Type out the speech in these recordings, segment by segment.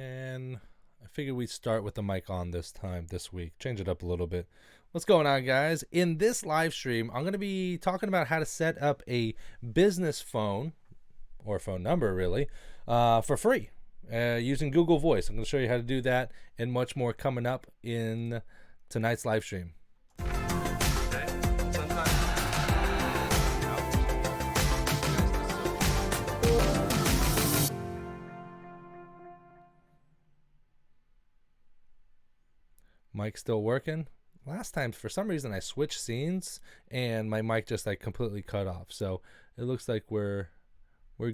And I figured we'd start with the mic on this week. Change it up a little bit. What's going on, guys? In this live stream, I'm going to be talking about how to set up a business phone, or phone number really, for free using Google Voice. I'm going to show you how to do that and much more coming up in tonight's live stream. Mic still working? Last time, for some reason, I switched scenes and my mic just like completely cut off. So it looks like we're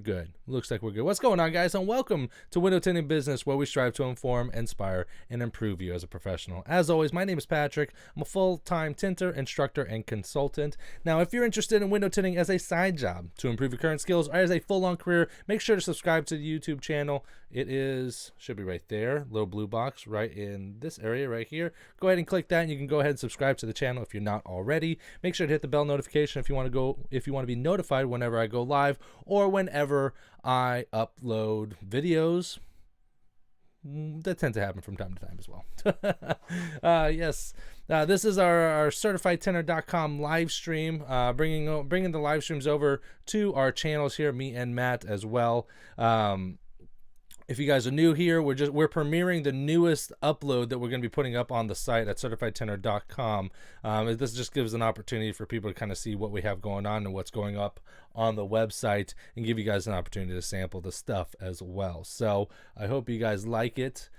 good. Looks like we're good. What's going on, guys? And welcome to Window Tinting Business, where we strive to inform, inspire, and improve you as a professional. As always, my name is Patrick. I'm a full-time tinter, instructor, and consultant. Now, if you're interested in window tinting as a side job to improve your current skills or as a full-on career, make sure to subscribe to the YouTube channel. It should be right there, little blue box right in this area right here. Go ahead and click that, and you can go ahead and subscribe to the channel if you're not already. Make sure to hit the bell notification if you want to be notified whenever I go live or whenever I upload videos that tend to happen from time to time as well. Yes, this is our certifiedtinter.com live stream, bringing the live streams over to our channels here, me and Matt as well. If you guys are new here, we're premiering the newest upload that we're going to be putting up on the site at certifiedtinter.com. This just gives an opportunity for people to kind of see what we have going on and what's going up on the website, and give you guys an opportunity to sample the stuff as well. So I hope you guys like it.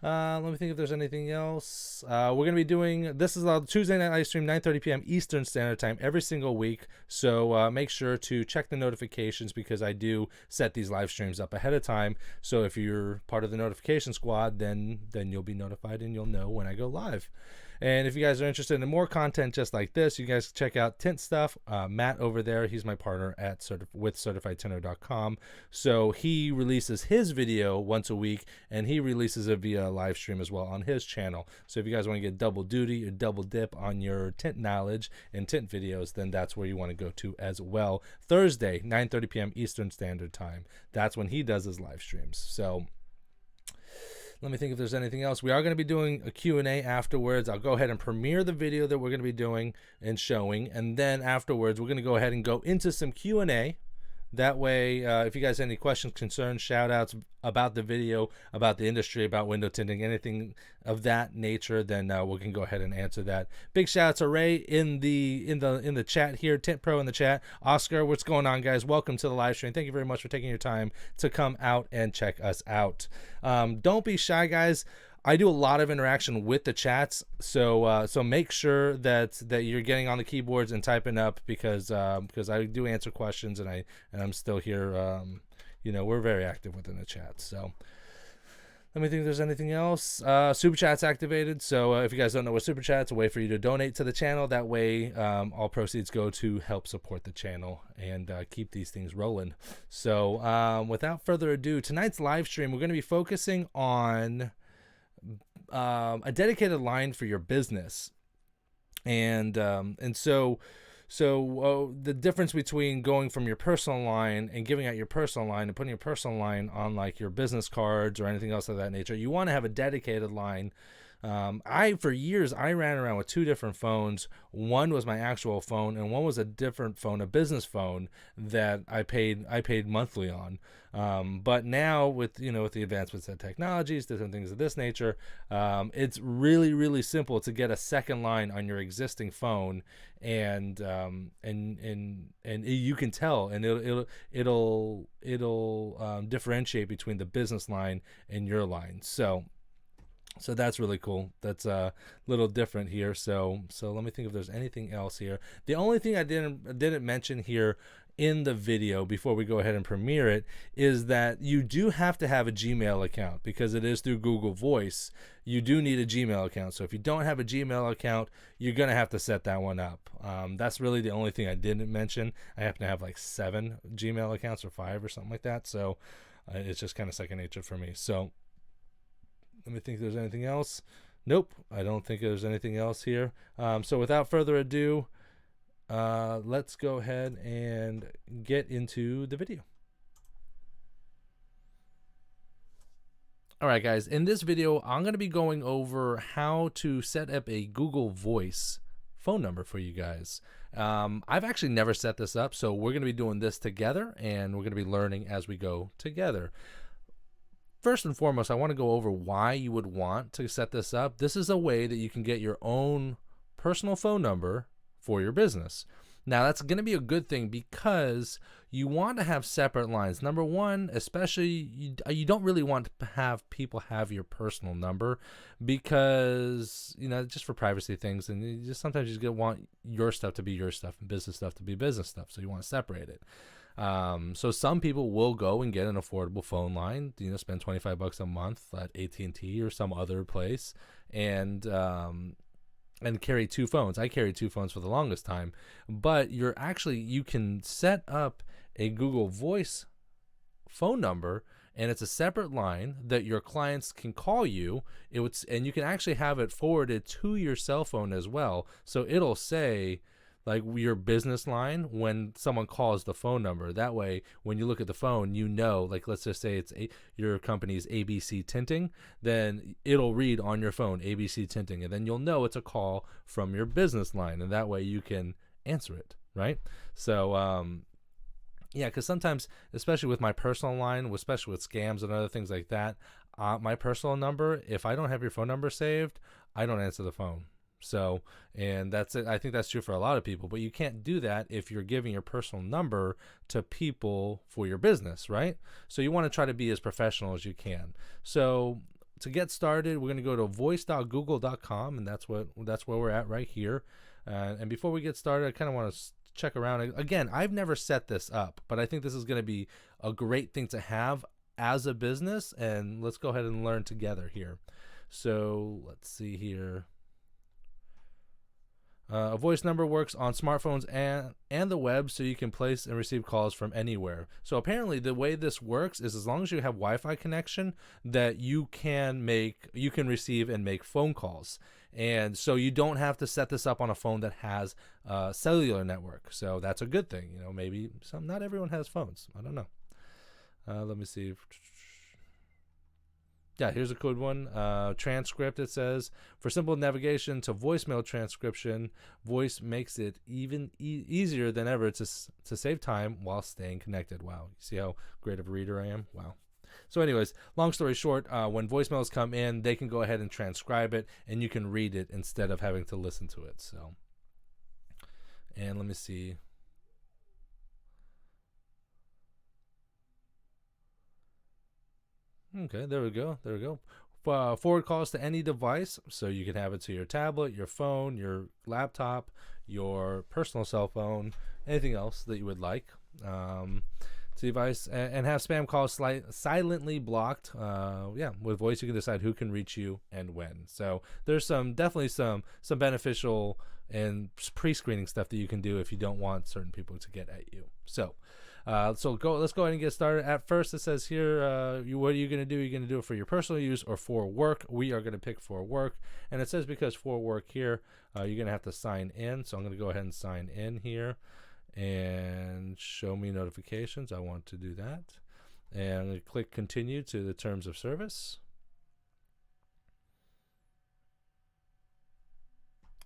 Let me think if there's anything else. We're going to be doing, this is a Tuesday night live stream, 9:30 p.m. Eastern Standard Time every single week. So make sure to check the notifications, because I do set these live streams up ahead of time. So if you're part of the notification squad, then you'll be notified and you'll know when I go live. And if you guys are interested in more content just like this, you guys check out Tint Stuff. Matt over there, he's my partner with certifiedtinter.com. So he releases his video once a week, and he releases it via live stream as well on his channel. So if you guys want to get double duty or double dip on your tint knowledge and tint videos, then that's where you want to go to as well. Thursday, 9:30 p.m. Eastern Standard Time. That's when he does his live streams. So let me think if there's anything else. We are going to be doing a Q&A afterwards. I'll go ahead and premiere the video that we're going to be doing and showing. And then afterwards, we're going to go ahead and go into some Q&A. That way, if you guys have any questions, concerns, shout-outs about the video, about the industry, about window tinting, anything of that nature, then we can go ahead and answer that. Big shout-out to Ray in the chat here, Tint Pro in the chat. Oscar, what's going on, guys? Welcome to the live stream. Thank you very much for taking your time to come out and check us out. Don't be shy, guys. I do a lot of interaction with the chats, so make sure that you're getting on the keyboards and typing up, because I do answer questions, and I'm still here. We're very active within the chat. So let me think if there's anything else. Super Chat's activated, so if you guys don't know what Super Chat's, a way for you to donate to the channel. That way, all proceeds go to help support the channel and keep these things rolling. So without further ado, tonight's live stream, we're going to be focusing on a dedicated line for your business, and so the difference between going from your personal line and giving out your personal line and putting your personal line on like your business cards or anything else of that nature. You want to have a dedicated line. For years, I ran around with two different phones. One was my actual phone, and one was a different phone, a business phone that I paid monthly on. But now with the advancements of technologies, different things of this nature, it's really, really simple to get a second line on your existing phone, and you can tell, and it'll differentiate between the business line and your line. So that's really cool. That's a little different here. So let me think if there's anything else here. The only thing I didn't mention here in the video before we go ahead and premiere it is that you do have to have a Gmail account, because it is through Google Voice. You do need a Gmail account. So if you don't have a Gmail account, you're going to have to set that one up. That's really the only thing I didn't mention. I happen to have like 7 Gmail accounts, or 5 or something like that. So it's just kind of second nature for me. So let me think if there's anything else. Nope, I don't think there's anything else here. So without further ado, let's go ahead and get into the video. All right, guys, in this video, I'm going to be going over how to set up a Google Voice phone number for you guys. I've actually never set this up, so we're going to be doing this together, and we're going to be learning as we go together. First and foremost, I want to go over why you would want to set this up. This is a way that you can get your own personal phone number for your business. Now, that's going to be a good thing because you want to have separate lines. Number one, especially, you don't really want to have people have your personal number because, just for privacy things, and sometimes you just want your stuff to be your stuff and business stuff to be business stuff, so you want to separate it. So some people will go and get an affordable phone line, spend $25 a month at AT&T or some other place, and carry two phones. I carried two phones for the longest time, but you can set up a Google Voice phone number, and it's a separate line that your clients can call you. And you can actually have it forwarded to your cell phone as well. So it'll say like your business line when someone calls the phone number. That way, when you look at the phone, like let's just say it's your company's ABC Tinting, then it'll read on your phone ABC Tinting, and then you'll know it's a call from your business line, and that way you can answer it, right? So, because sometimes, especially with my personal line, especially with scams and other things like that, my personal number, if I don't have your phone number saved, I don't answer the phone. So, and that's it. I think that's true for a lot of people, but you can't do that if you're giving your personal number to people for your business, right? So you want to try to be as professional as you can. So to get started, we're going to go to voice.google.com, and that's where we're at right here. And before we get started, I kind of want to check around. Again, I've never set this up, but I think this is going to be a great thing to have as a business, and let's go ahead and learn together here. So let's see here. A voice number works on smartphones and the web, so you can place and receive calls from anywhere. So apparently the way this works is as long as you have Wi-Fi connection, that you can receive and make phone calls. And so you don't have to set this up on a phone that has a cellular network. So that's a good thing. Maybe not everyone has phones. I don't know. Let me see. Yeah, here's a good one. Transcript, it says, for simple navigation to voicemail transcription, voice makes it even easier than ever to save time while staying connected. Wow, you see how great of a reader I am? Wow. So anyways, long story short, when voicemails come in, they can go ahead and transcribe it, and you can read it instead of having to listen to it. So, and let me see. Okay, there we go. Forward calls to any device, so you can have it to your tablet, your phone, your laptop, your personal cell phone, anything else that you would like. To device, and have spam calls silently blocked. With voice, you can decide who can reach you and when. So there's definitely some beneficial and pre-screening stuff that you can do if you don't want certain people to get at you. So. Let's go ahead and get started. At first, it says here, what are you going to do? You're going to do it for your personal use or for work. We are going to pick for work. And it says because for work here, you're going to have to sign in. So I'm going to go ahead and sign in here and show me notifications. I want to do that. And I'm going to click continue to the terms of service.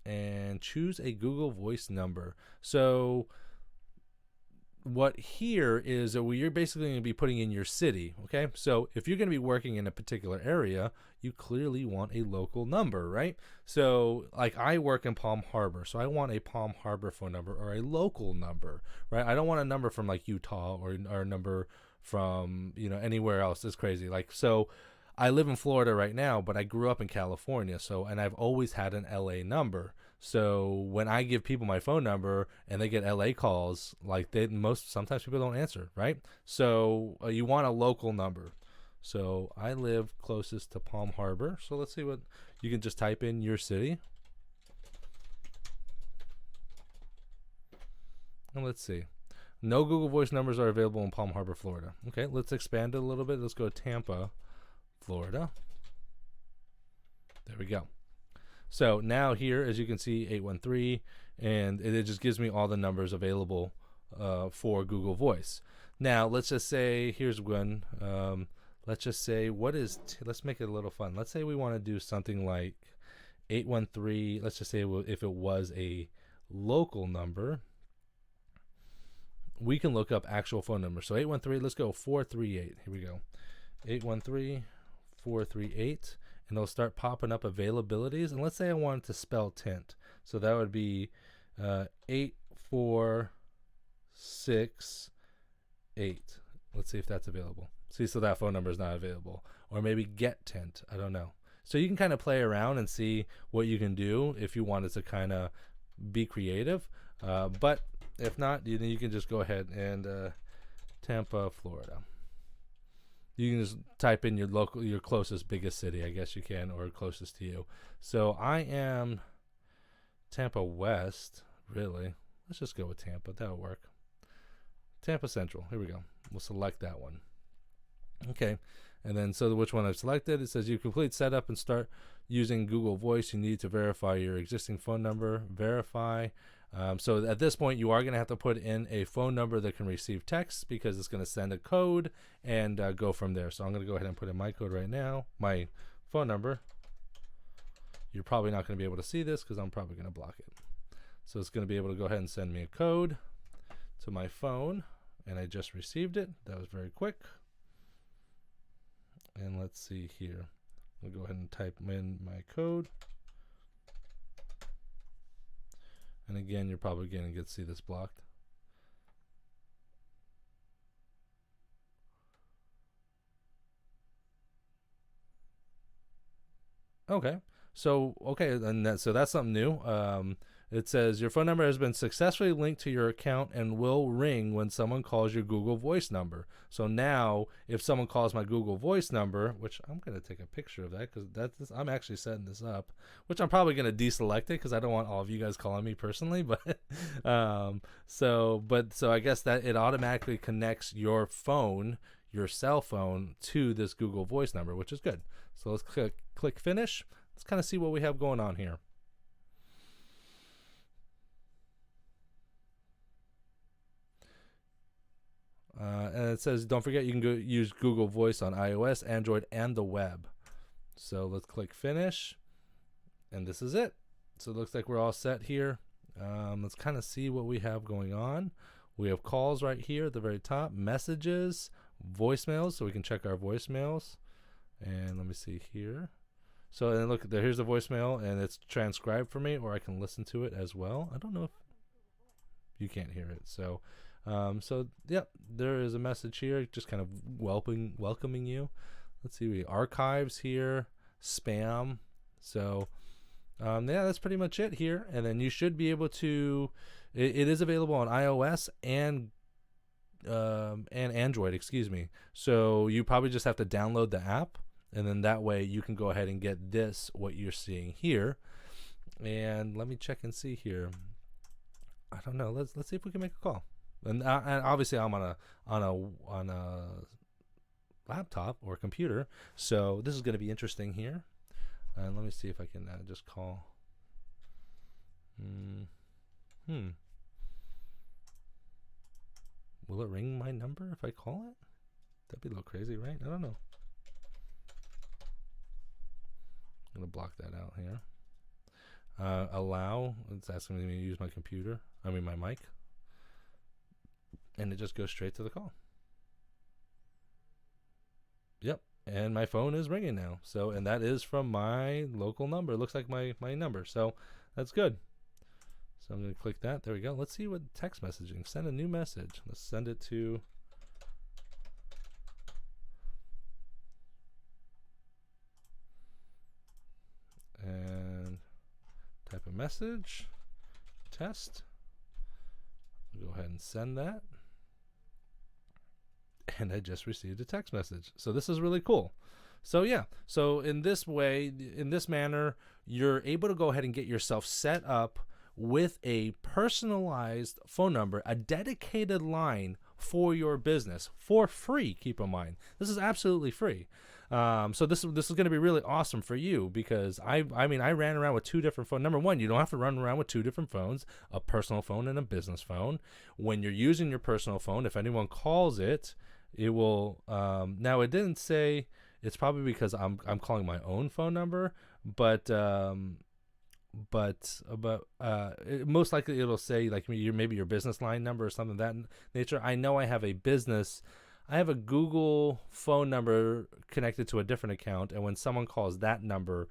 And choose a Google Voice number. So what here is that you're basically going to be putting in your city, okay? So if you're going to be working in a particular area, you clearly want a local number, right? So like I work in Palm Harbor, so I want a Palm Harbor phone number or a local number, right? I don't want a number from like Utah or a number from, anywhere else. It's crazy. So I live in Florida right now, but I grew up in California, and I've always had an LA number. So when I give people my phone number and they get LA calls, sometimes people don't answer, right? So you want a local number. So I live closest to Palm Harbor. So let's see what you can just type in your city. And let's see. No Google Voice numbers are available in Palm Harbor, Florida. Okay, let's expand it a little bit. Let's go to Tampa, Florida. There we go. So now here, as you can see, 813, and it just gives me all the numbers available for Google Voice. Now, let's just say, here's one. let's just say, let's make it a little fun. Let's say we want to do something like 813. Let's just say if it was a local number, we can look up actual phone numbers. So 813, let's go 438. Here we go. 813 438, and it'll start popping up availabilities. And let's say I wanted to spell tint. So that would be 8468. Let's see if that's available. See, so that phone number is not available. Or maybe get tint. I don't know. So you can kind of play around and see what you can do if you wanted to kind of be creative. But if not, you can just go ahead and Tampa, Florida. You can just type in your closest, biggest city, I guess you can, or closest to you. So I am Tampa West, really. Let's just go with Tampa. That'll work. Tampa Central. Here we go. We'll select that one. Okay. And then, so which one I've selected, it says you complete setup and start using Google Voice. You need to verify your existing phone number. Verify. So at this point, you are going to have to put in a phone number that can receive text, because it's going to send a code and go from there. So I'm going to go ahead and put in my code right now, my phone number. You're probably not going to be able to see this because I'm probably going to block it. So it's going to be able to go ahead and send me a code to my phone, and I just received it. That was very quick. And let's see here. I'll go ahead and type in my code. And again, you're probably going to get to see this blocked. Okay. So, and so that's something new. It says your phone number has been successfully linked to your account and will ring when someone calls your Google Voice number. So now, if someone calls my Google Voice number, which I'm going to take a picture of that because I'm actually setting this up, which I'm probably going to deselect it because I don't want all of you guys calling me personally. But so I guess that it automatically connects your phone, your cell phone, to this Google Voice number, which is good. So let's click finish. Let's kind of see what we have going on here. And it says, don't forget, you can use Google Voice on iOS, Android, and the web. So let's click finish. And this is it. So it looks like we're all set here. Let's kind of see what we have going on. We have calls right here at the very top, messages, voicemails, so we can check our voicemails. And let me see here. So then look, here's the voicemail, and it's transcribed for me, or I can listen to it as well. I don't know if you can't hear it. So yeah, there is a message here, just kind of welcoming you. Let's see, we archives here, spam. So yeah, that's pretty much it here. And then you should be able to. It is available on iOS and Android, excuse me. So you probably just have to download the app, and then that way you can go ahead and get what you're seeing here. And let me check and see here. I don't know. Let's see if we can make a call. And obviously I'm on a laptop or computer, so this is going to be interesting here. And let me see if I can just call. Will it ring my number if I call it? That'd be a little crazy, right? I don't know. I'm going to block that out here. Allow. It's asking me to use my computer. I mean my mic. And it just goes straight to the call. Yep. And my phone is ringing now. So, and that is from my local number. It looks like my number. So that's good. So I'm going to click that. There we go. Let's see what text messaging. Send a new message. Let's send it to. And type a message. Test. Go ahead and send that. And I just received a text message. So this is really cool. So yeah, so in this way, in this manner, you're able to go ahead and get yourself set up with a personalized phone number, a dedicated line for your business for free. Keep in mind, this is absolutely free. So this is going to be really awesome for you, because I ran around with two different phones. Number one, you don't have to run around with two different phones, a personal phone and a business phone. When you're using your personal phone, if anyone calls it, it will now it didn't say. It's probably because I'm calling my own phone number, but most likely it'll say like maybe your business line number or something of that nature. I know I have a Google phone number connected to a different account, and when someone calls that number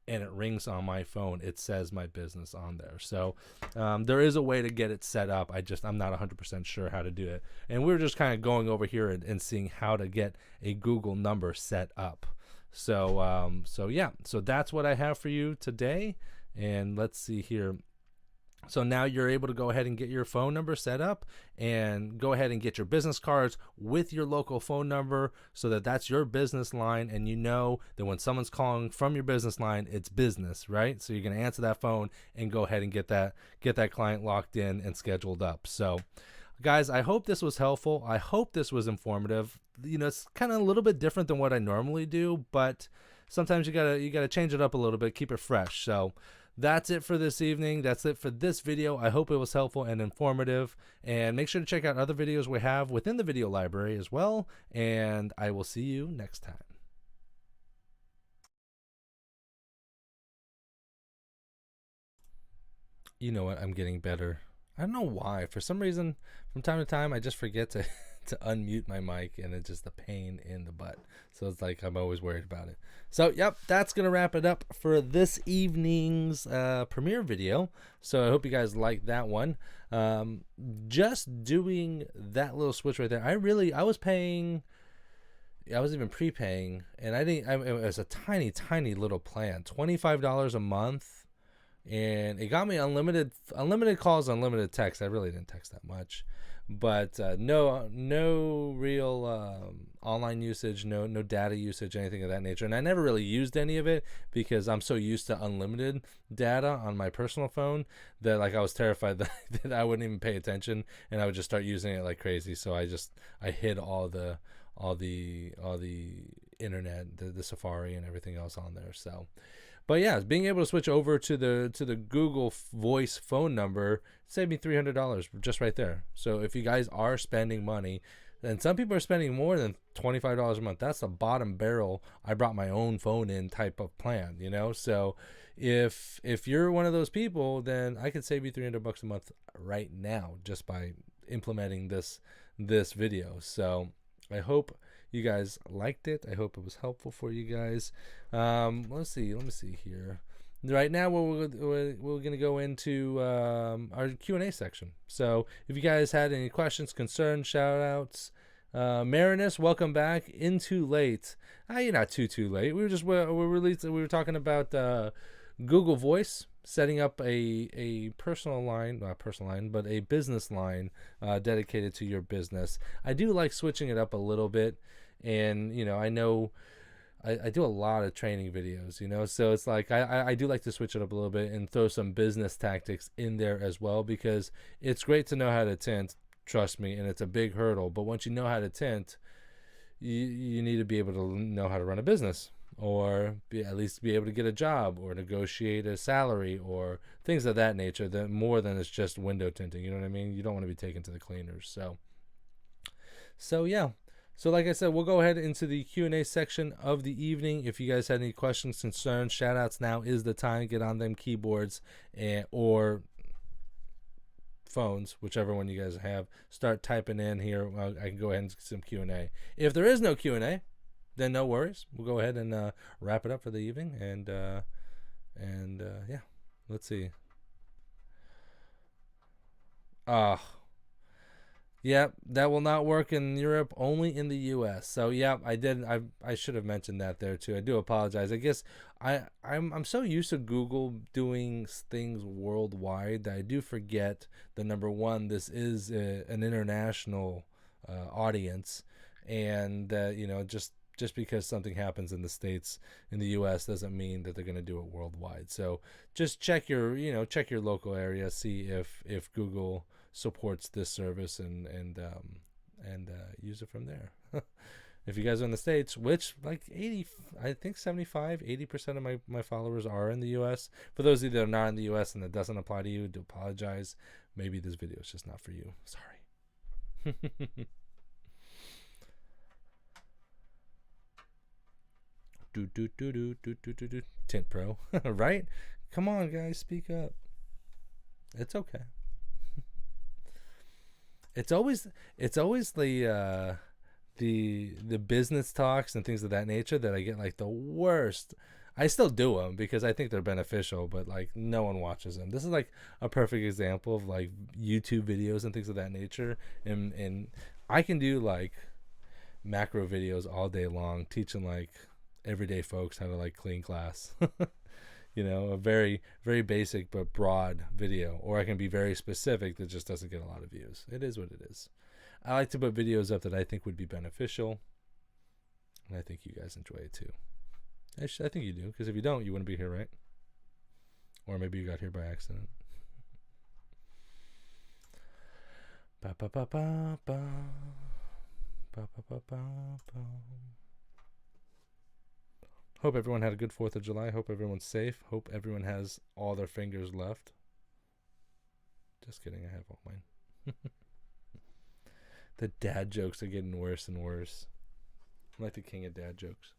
and it rings on my phone, it says my business on there. So there is a way to get it set up. I'm not 100% sure how to do it. And we're just kind of going over here and seeing how to get a Google number set up. So so that's what I have for you today. And let's see here. So now you're able to go ahead and get your phone number set up and go ahead and get your business cards with your local phone number so that that's your business line, and you know that when someone's calling from your business line, it's business, right? So you're going to answer that phone and go ahead and get that client locked in and scheduled up. So guys, I hope this was helpful. I hope this was informative. You know, it's kind of a little bit different than what I normally do, but sometimes you gotta change it up a little bit, keep it fresh. So that's it for this evening. That's it for this video. I hope it was helpful and informative. And make sure to check out other videos we have within the video library as well. And I will see you next time. You know what? I'm getting better. I don't know why. For some reason, from time to time, I just forget to unmute my mic, and it's just a pain in the butt. So it's like I'm always worried about it. So yep, that's gonna wrap it up for this evening's premiere video. So I hope you guys liked that one. Just doing that little switch right there, I was paying. I was even prepaying, and it was a tiny little plan, $25 a month. And it got me unlimited calls, unlimited text. I really didn't text that much, but no real online usage, no data usage, anything of that nature. And I never really used any of it because I'm so used to unlimited data on my personal phone that like I was terrified that I wouldn't even pay attention and I would just start using it like crazy. So I hid all the internet, the Safari and everything else on there. So. But yeah, being able to switch over to the Google Voice phone number saved me $300 just right there. So if you guys are spending money, and some people are spending more than $25 a month, that's the bottom barrel. I brought my own phone in type of plan, you know. So if you're one of those people, then I could save you $300 a month right now just by implementing this video. So I hope you guys liked it. I hope it was helpful for you guys. Let me see here. Right now we're going to go into our Q&A section. So if you guys had any questions, concerns, shout outs, Marinus, welcome back. In too late. You're not too late. We were talking about Google Voice, setting up a personal line, not personal line, but a business line dedicated to your business. I do like switching it up a little bit. And, you know, I know I do a lot of training videos, you know, so it's like I do like to switch it up a little bit and throw some business tactics in there as well, because it's great to know how to tint, trust me, and it's a big hurdle. But once you know how to tint, you need to be able to know how to run a business, or at least be able to get a job or negotiate a salary or things of that nature, that more than it's just window tinting. You know what I mean? You don't want to be taken to the cleaners. So yeah. So like I said, we'll go ahead into the Q&A section of the evening. If you guys had any questions, concerns, shout outs, now is the time. Get on them keyboards or phones, whichever one you guys have. Start typing in here. I can go ahead and get some Q&A. If there is no Q&A, then no worries. We'll go ahead and wrap it up for the evening. And yeah, let's see. Yep, that will not work in Europe, only in the US. So yeah, I should have mentioned that there too. I do apologize. I guess I'm so used to Google doing things worldwide that I do forget that, number one, this is an international audience, and you know, just because something happens in the States, in the US, doesn't mean that they're going to do it worldwide. So just check your local area, see if Google supports this service, and use it from there. If you guys are in the States, which like 80% of my followers are in the US. For those of you that are not in the US and that doesn't apply to you, I do apologize. Maybe this video is just not for you. Sorry. Tint Pro, right? Come on, guys, speak up. It's okay. It's always the business talks and things of that nature that I get like the worst. I still do them because I think they're beneficial, but like no one watches them. This is like a perfect example of like YouTube videos and things of that nature, and I can do like macro videos all day long teaching like everyday folks how to like clean glass. You know, a very, very basic but broad video. Or I can be very specific that just doesn't get a lot of views. It is what it is. I like to put videos up that I think would be beneficial, and I think you guys enjoy it too. I think you do, because if you don't, you wouldn't be here, right? Or maybe you got here by accident. Ba ba ba ba ba. Ba ba ba ba ba. Hope everyone had a good 4th of July. Hope everyone's safe. Hope everyone has all their fingers left. Just kidding, I have all mine. The dad jokes are getting worse and worse. I'm like the king of dad jokes.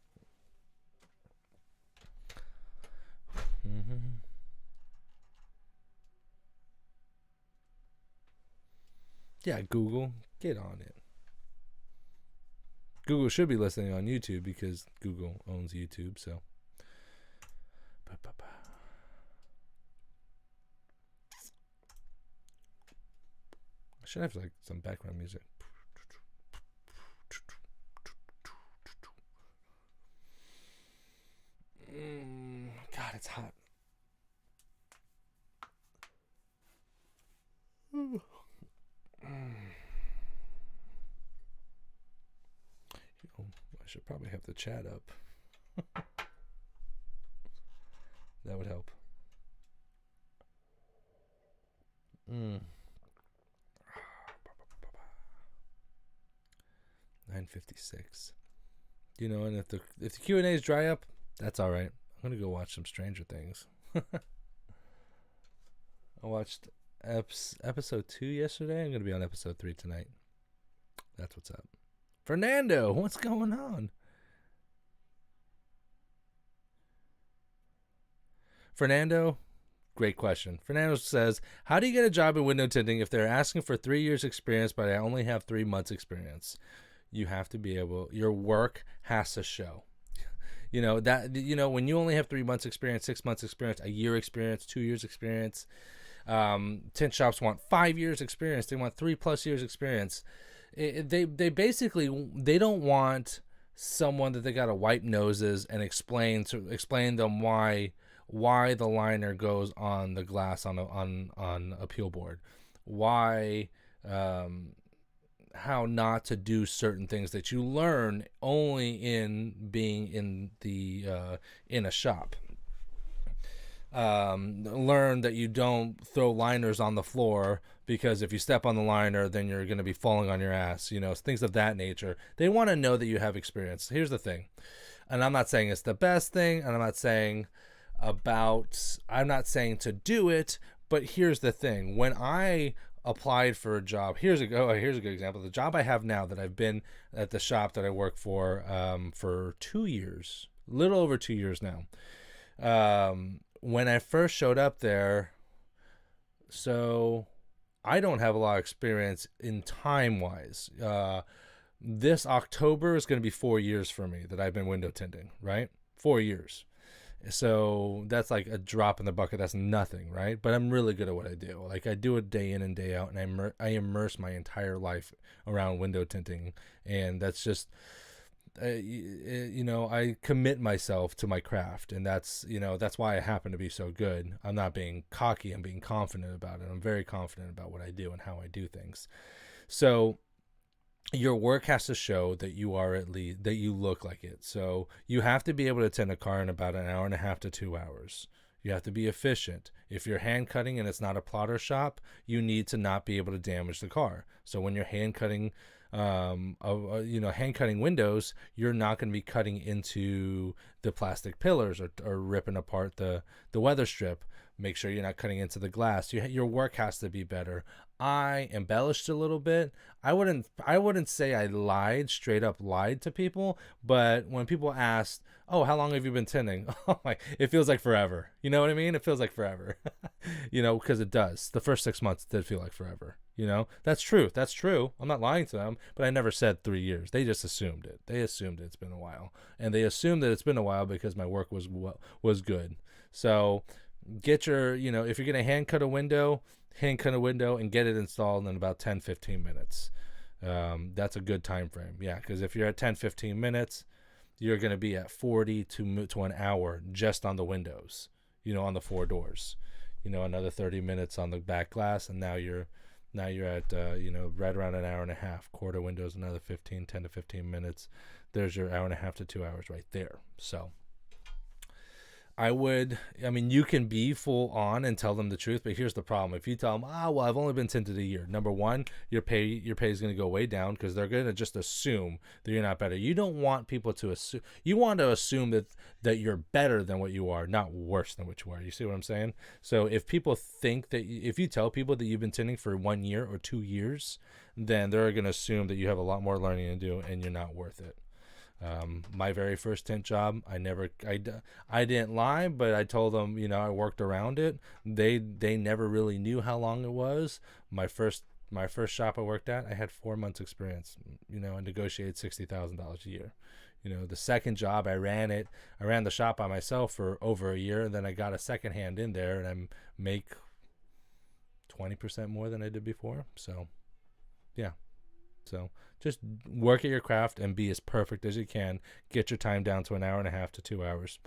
Yeah, Google, get on it. Google should be listening on YouTube because Google owns YouTube, so. I should have like some background music. God, it's hot. I should probably have the chat up. That would help. 9:56. You know, and if the Q&As dry up, that's all right. I'm gonna go watch some Stranger Things. I watched episode 2 yesterday. I'm gonna be on episode 3 tonight. That's what's up. Fernando, what's going on? Fernando, great question. Fernando says, how do you get a job in window tinting if they're asking for 3 years experience, but I only have 3 months experience? You have to be able, your work has to show. You know, that, you know, when you only have 3 months experience, 6 months experience, a year experience, 2 years experience, tint shops want 5 years experience. They want 3+ years experience. They basically, they don't want someone that they got to wipe noses and explain them why the liner goes on the glass on a peel board, why how not to do certain things that you learn only in being in the in a shop. Learn that you don't throw liners on the floor, because if you step on the liner, then you're going to be falling on your ass, you know, things of that nature. They want to know that you have experience. Here's the thing, and I'm not saying it's the best thing, and I'm not saying to do it, but here's the thing. When I applied for a job, here's a good example. The job I have now, that I've been at the shop that I work for 2 years, a little over 2 years now. When I first showed up there, so I don't have a lot of experience in time-wise. This October is going to be 4 years for me that I've been window tinting, right? 4 years. So that's like a drop in the bucket. That's nothing, right? But I'm really good at what I do. Like, I do it day in and day out, and I immerse my entire life around window tinting, and that's just... you know, I commit myself to my craft, and that's why I happen to be so good. I'm not being cocky. I'm being confident about it. I'm very confident about what I do and how I do things. So your work has to show that you are that you look like it. So you have to be able to tint a car in about 1.5 hours to 2 hours. You have to be efficient. If you're hand cutting and it's not a plotter shop, you need to not be able to damage the car. So when you're hand cutting, hand cutting windows, you're not going to be cutting into the plastic pillars or ripping apart the weather strip. Make sure you're not cutting into the glass. Your work has to be better. I embellished a little bit. I wouldn't say I lied, straight up lied to people, but when people asked, "Oh, how long have you been tinting?" Oh my, it feels like forever. You know what I mean? It feels like forever. Because it does. The first 6 months did feel like forever. That's true. That's true. I'm not lying to them, but I never said 3 years. They just assumed it. They assumed it's been a while, and they assumed that it's been a while because my work was good. So get your, if you're gonna hand cut a window and get it installed in about 10-15 minutes. That's a good time frame. Yeah, because if you're at 10-15 minutes, you're going to be at 40 to an hour just on the windows, on the 4 doors. Another 30 minutes on the back glass, and now you're at right around an hour and a half. Quarter windows, another 10 to 15 minutes. There's your hour and a half to 2 hours right there. So you can be full on and tell them the truth, but here's the problem. If you tell them, well, I've only been tinted a year. Number one, your pay is going to go way down because they're going to just assume that you're not better. You don't want people to assume. You want to assume that you're better than what you are, not worse than what you are. You see what I'm saying? So if people think that, if you tell people that you've been tinting for 1 year or 2 years, then they're going to assume that you have a lot more learning to do and you're not worth it. My very first tint job, I didn't lie, but I told them, I worked around it. They never really knew how long it was. My first shop I worked at, I had 4 months experience. I negotiated $60,000 a year. The second job I ran the shop by myself for over a year, and then I got a second hand in there, and I make 20% more than I did before. So, yeah. So just work at your craft and be as perfect as you can. Get your time down to an hour and a half to 2 hours.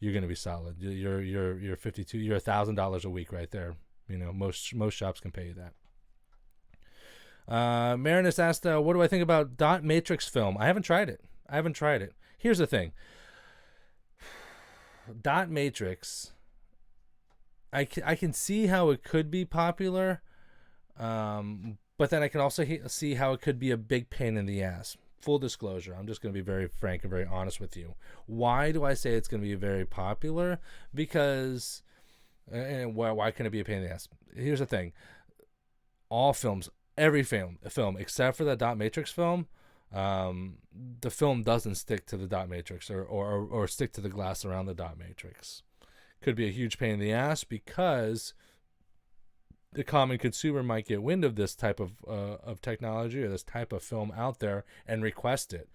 You're gonna be solid. You're 52. You're $1,000 a week right there. Most shops can pay you that. Marinus asked, "What do I think about dot matrix film?" I haven't tried it. Here's the thing. Dot matrix. I can see how it could be popular. But then I can also see how it could be a big pain in the ass. Full disclosure, I'm just going to be very frank and very honest with you. Why do I say it's going to be very popular? Because, and why can it be a pain in the ass? Here's the thing. All films, every film except for the dot matrix film, the film doesn't stick to the dot matrix or stick to the glass around the dot matrix. Could be a huge pain in the ass because the common consumer might get wind of this type of technology or this type of film out there and request it.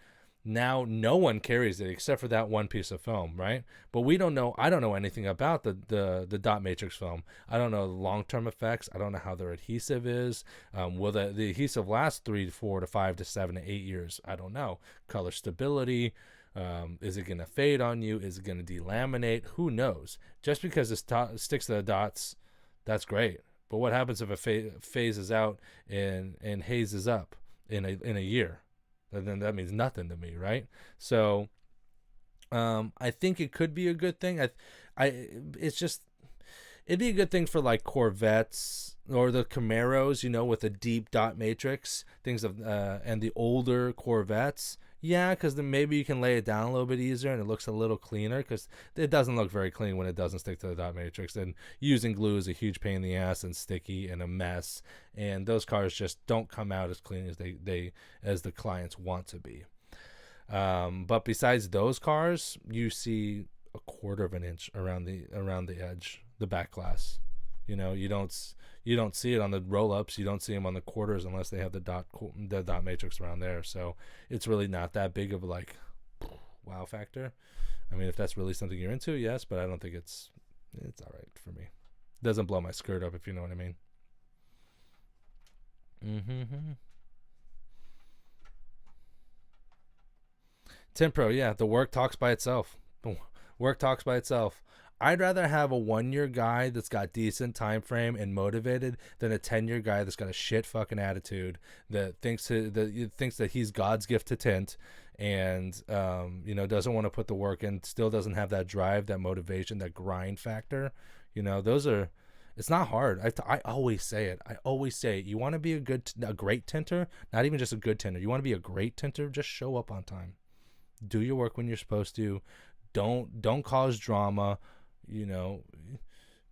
Now no one carries it except for that one piece of film, right? But we don't know. I don't know anything about the dot matrix film. I don't know the long-term effects. I don't know how their adhesive is. Will the adhesive last 3 to 4 to 5 to 7 to 8 years? I don't know. Color stability. Is it going to fade on you? Is it going to delaminate? Who knows? Just because it sticks to the dots, that's great. But what happens if it phases out and hazes up in a year? Then that means nothing to me, right? So I think it could be a good thing. It'd be a good thing for like Corvettes or the Camaros, with a deep dot matrix, and the older Corvettes. Yeah, because then maybe you can lay it down a little bit easier and it looks a little cleaner, because it doesn't look very clean when it doesn't stick to the dot matrix. And using glue is a huge pain in the ass and sticky and a mess. And those cars just don't come out as clean as as the clients want to be. But besides those cars, you see a quarter of an inch around the edge, the back glass. You don't see it on the roll-ups. You don't see them on the quarters unless they have the dot matrix around there. So it's really not that big of a wow factor. I mean, if that's really something you're into, yes, but I don't think it's all right for me. It doesn't blow my skirt up, if you know what I mean. Tint Pro, yeah, the work talks by itself. I'd rather have a 1-year guy that's got decent time frame and motivated than a 10-year guy that's got a shit fucking attitude that thinks that he's God's gift to tint and doesn't want to put the work in, still doesn't have that drive, that motivation, that grind factor. It's not hard. I always say it. You want to be a great tinter, not even just a good tinter. You want to be a great tinter, just show up on time. Do your work when you're supposed to. Don't cause drama.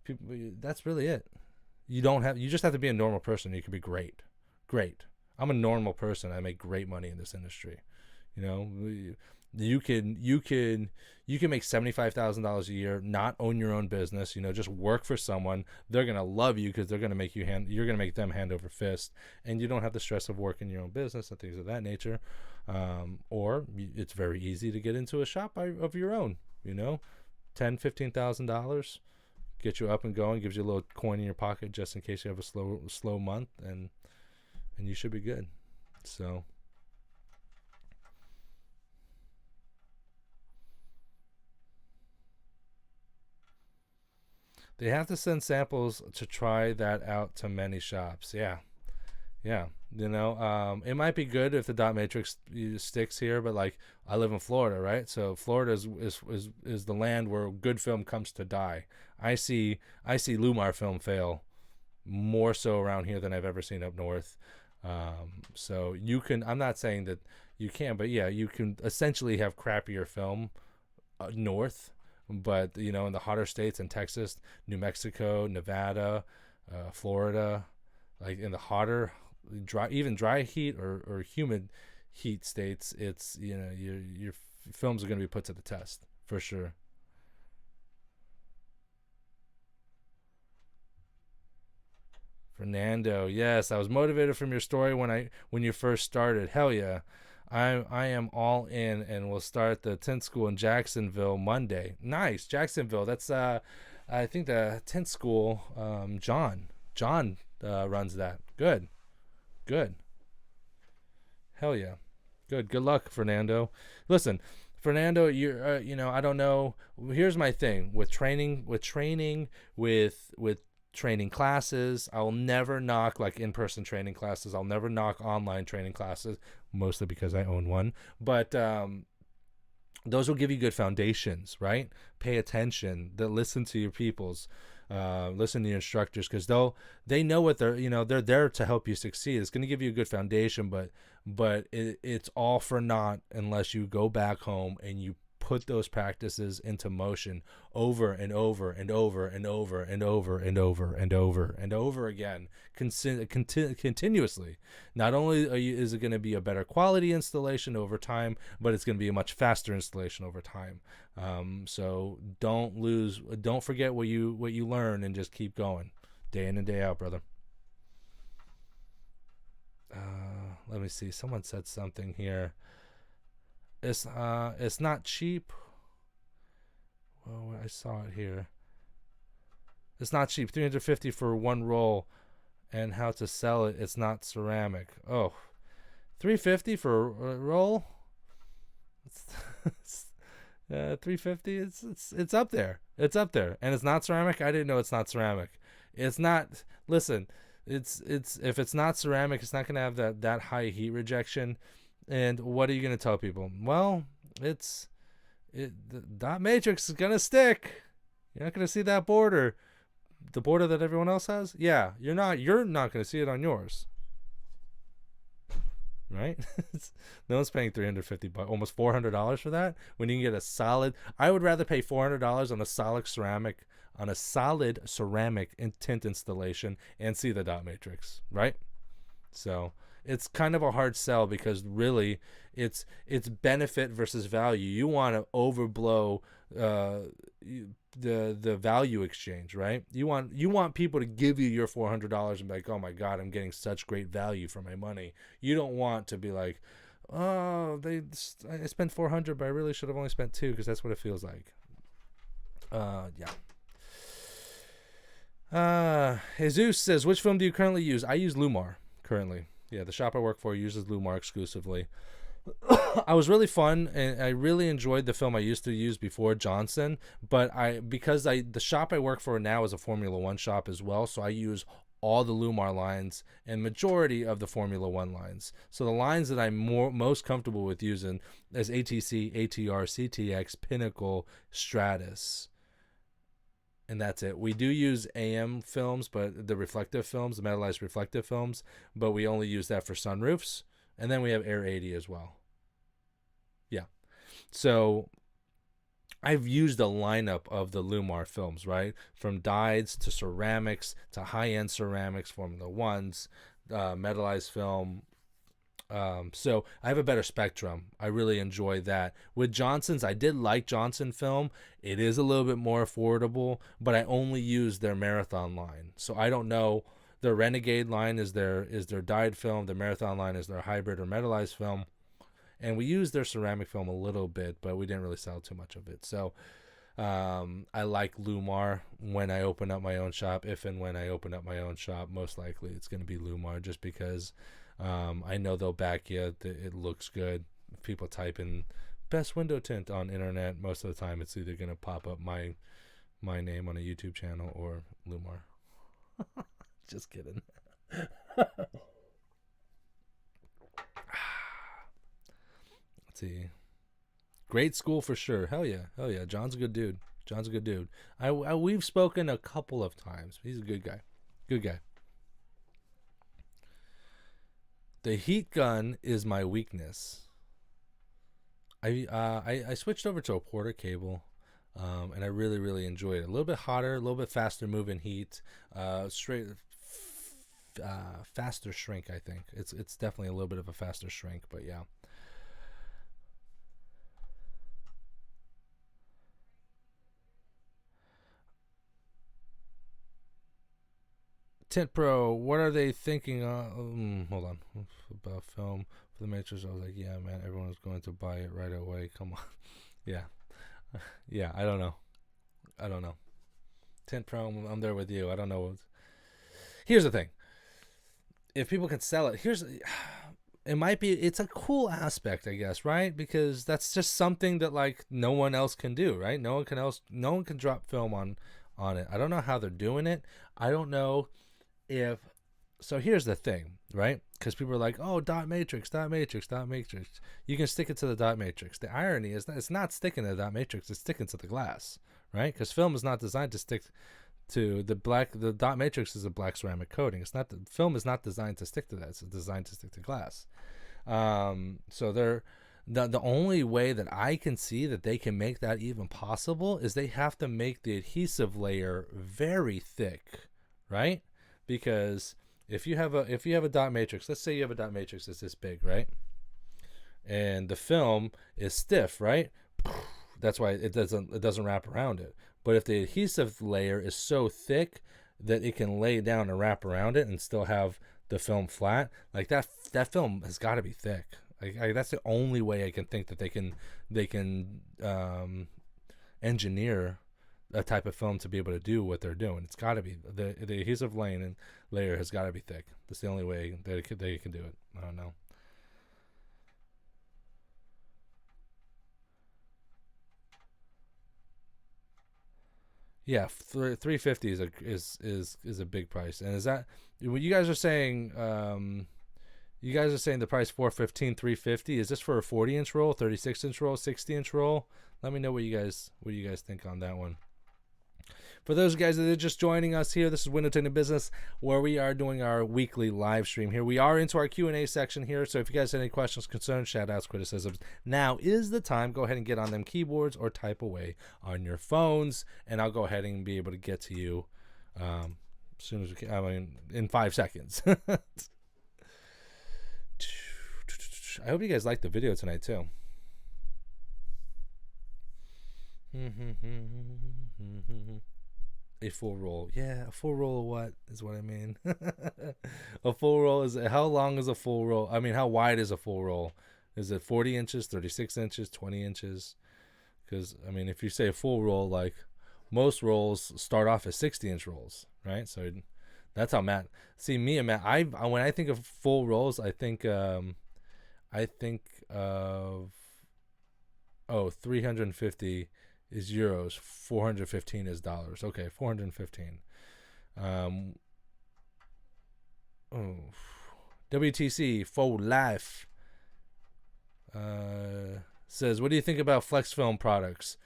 People, that's really it. You just have to be a normal person. You can be great. Great. I'm a normal person. I make great money in this industry. You know, you can make $75,000 a year, not own your own business, just work for someone. They're going to love you because they're going to make you're going to make them hand over fist, and you don't have the stress of working your own business and things of that nature. Or it's very easy to get into a shop of your own, $10,000-$15,000, get you up and going, gives you a little coin in your pocket just in case you have a slow month, and you should be good. So they have to send samples to try that out to many shops. Yeah. It might be good if the dot matrix sticks here, but like I live in Florida, right? So Florida is the land where good film comes to die. I see Llumar film fail more so around here than I've ever seen up north. So you can, I'm not saying that you can, but yeah, you can essentially have crappier film north, but in the hotter states in Texas, New Mexico, Nevada, Florida, like in the hotter dry heat or humid heat states, it's your films are going to be put to the test for sure. Fernando, yes, I was motivated from your story when you first started. Hell yeah. I am all in, and we'll start the tint school in Jacksonville Monday. Nice. Jacksonville. That's I think the tint school, John runs that. Good. Hell yeah. Good luck, Fernando. Listen, Fernando, you're I don't know. Here's my thing with training with training classes. I'll never knock like in-person training classes. I'll never knock online training classes, mostly because I own one. But those will give you good foundations, right? Pay attention. Listen to your peoples. Listen to your instructors, because they know what they're there to help you succeed. It's going to give you a good foundation, but it's all for naught unless you go back home and you put those practices into motion over and over and over and over and over and over and over and over again, continuously. Not only is it going to be a better quality installation over time, but it's going to be a much faster installation over time. So don't forget what you learn, and just keep going day in and day out, brother. Let me see. Someone said something here. It's not cheap. Well, I saw it here. It's not cheap. $350 for one roll, and how to sell it. It's not ceramic. Oh, $350 for a roll. It's $350. It's up there. It's up there, and it's not ceramic. I didn't know it's not ceramic. It's not. Listen, it's if it's not ceramic, it's not gonna have that high heat rejection. And what are you going to tell people? Well, the dot matrix is going to stick. You're not going to see that border. The border that everyone else has? Yeah, you're not going to see it on yours. Right? No one's paying $350, almost $400 for that, when you can get a solid. I would rather pay $400 on a solid ceramic tint installation and see the dot matrix, right? So it's kind of a hard sell, because really it's benefit versus value. You want to overblow the value exchange, right? You want people to give you your $400 and be like, oh my God, I'm getting such great value for my money. You don't want to be like, oh, I spent $400, but I really should have only spent $2, because that's what it feels like. Yeah. Jesus says, which film do you currently use? I use Llumar currently. Yeah, the shop I work for uses Llumar exclusively. I was really fun, and I really enjoyed the film I used to use before, Johnson. But the shop I work for now is a Formula One shop as well, so I use all the Llumar lines and majority of the Formula One lines. So the lines that I'm most comfortable with using is ATC, ATR, CTX, Pinnacle, Stratus. And that's it. We do use AM films, but the reflective films, the metallized reflective films, but we only use that for sunroofs. And then we have Air 80 as well. Yeah. So I've used a lineup of the Llumar films, right? From dyes to ceramics to high-end ceramics, Formula Ones, metallized film. So I have a better spectrum. I really enjoy that. With Johnson's, I did like Johnson film. It is a little bit more affordable, but I only use their Marathon line. So I don't know. Their Renegade line is their dyed film. The Marathon line is their hybrid or metallized film. And we used their ceramic film a little bit, but we didn't really sell too much of it. So I like Llumar when I open up my own shop. If and when I open up my own shop, most likely it's going to be Llumar, just because I know they'll back you. It looks good. If people type in best window tint on internet, most of the time it's either going to pop up my name on a YouTube channel or Llumar. Just kidding. Let's see. Great school for sure. Hell yeah. John's a good dude. We've spoken a couple of times. He's a good guy. The heat gun is my weakness. I switched over to a Porter cable, and I really enjoy it. A little bit hotter, a little bit faster moving heat, faster shrink. I think it's definitely a little bit of a faster shrink, but yeah. Tint Pro, what are they thinking? Hold on. About film for the Matrix. I was like, yeah, man, everyone's going to buy it right away. Come on. Yeah. I don't know. Tint Pro, I'm there with you. I don't know. Here's the thing. If people can sell it, it's a cool aspect, I guess, right? Because that's just something that like no one else can do, right? No one can drop film on it. I don't know how they're doing it. I don't know so here's the thing, right? Because people are like, oh, dot matrix. You can stick it to the dot matrix. The irony is that it's not sticking to the dot matrix, it's sticking to the glass, right? Because film is not designed to stick to the dot matrix is a black ceramic coating. The film is not designed to stick to that. It's designed to stick to glass. So the only way that I can see that they can make that even possible is they have to make the adhesive layer very thick, right? Because if you have a dot matrix, let's say you have a dot matrix that's this big, right? And the film is stiff, right? That's why it doesn't wrap around it. But if the adhesive layer is so thick that it can lay down and wrap around it and still have the film flat, like that film has got to be thick. That's the only way I can think that they can engineer a type of film to be able to do what they're doing. It's got to be the adhesive layer has got to be thick. That's the only way they can do it. I don't know. Yeah, $350 is a big price. And is that what you guys are saying? You guys are saying the price $415, $350. Is this for a 40-inch roll, 36-inch roll, 60-inch roll? Let me know what you guys think on that one. For those guys that are just joining us here, this is Window Tinting Business, where we are doing our weekly live stream here. We are into our Q&A section here, so if you guys have any questions, concerns, shout-outs, criticisms, now is the time. Go ahead and get on them keyboards or type away on your phones, and I'll go ahead and be able to get to you as soon as we can. I mean, in 5 seconds. I hope you guys liked the video tonight, too. A full roll. Yeah, a full roll of what is what I mean. A full roll is, how long is a full roll? I mean, how wide is a full roll? Is it 40 inches, 36 inches, 20 inches? Because, I mean, if you say a full roll, like most rolls start off as 60-inch rolls, right? So that's how Matt, see me and Matt, when I think of full rolls, I think of 350 is euros, 415 is dollars. Okay, 415. WTC for life says, what do you think about flex film products?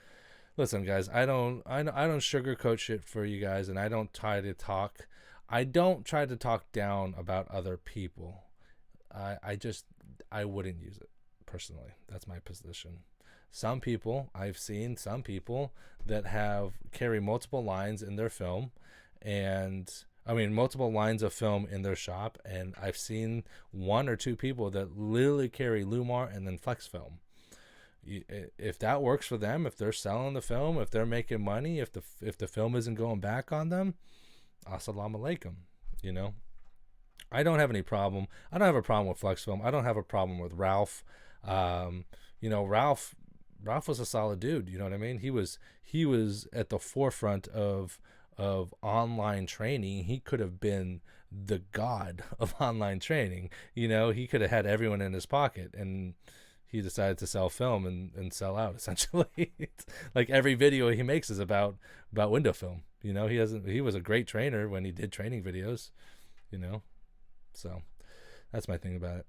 Listen, guys, I don't sugarcoat shit for you guys, and I don't try to talk down about other people. I wouldn't use it personally. That's my position. Some people, I've seen some people that carry multiple lines in their film, and multiple lines of film in their shop, and I've seen one or two people that literally carry Llumar and then flex film. If that works for them, if they're selling the film, if they're making money, if the film isn't going back on them, assalamu alaikum. I don't have any problem. I don't have a problem with flex film. I don't have a problem with Ralph. Ralph was a solid dude. You know what I mean? He was at the forefront of online training. He could have been the god of online training. He could have had everyone in his pocket, and he decided to sell film and sell out, essentially. Like every video he makes is about window film. He was a great trainer when he did training videos, so that's my thing about it.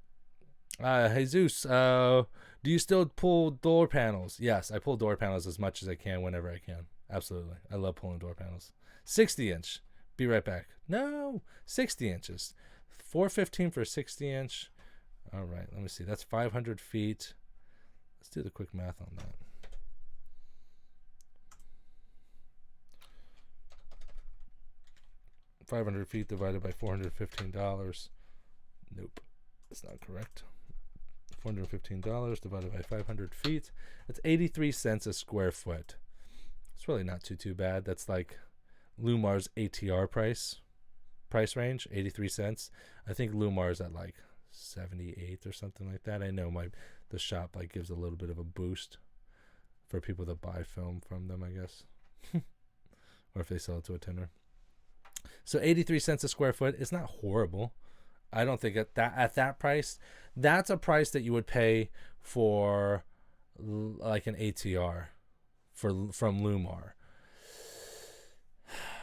Jesus, do you still pull door panels? Yes, I pull door panels as much as I can whenever I can. Absolutely. I love pulling door panels. 60 inch. Be right back. No, 60 inches. 415 for a 60 inch. All right, let me see. That's 500 feet. Let's do the quick math on that. $500 divided by $415. Nope, that's not correct. $415 divided by 500 feet. That's 83 cents a square foot. It's really not too bad. That's like Llumar's ATR price range, 83 cents. I think Llumar's at like 78 or something like that. I know the shop like gives a little bit of a boost for people that buy film from them, I guess. Or if they sell it to a tinner. So 83 cents a square foot is not horrible. I don't think at that price, that's a price that you would pay for like an ATR from Llumar.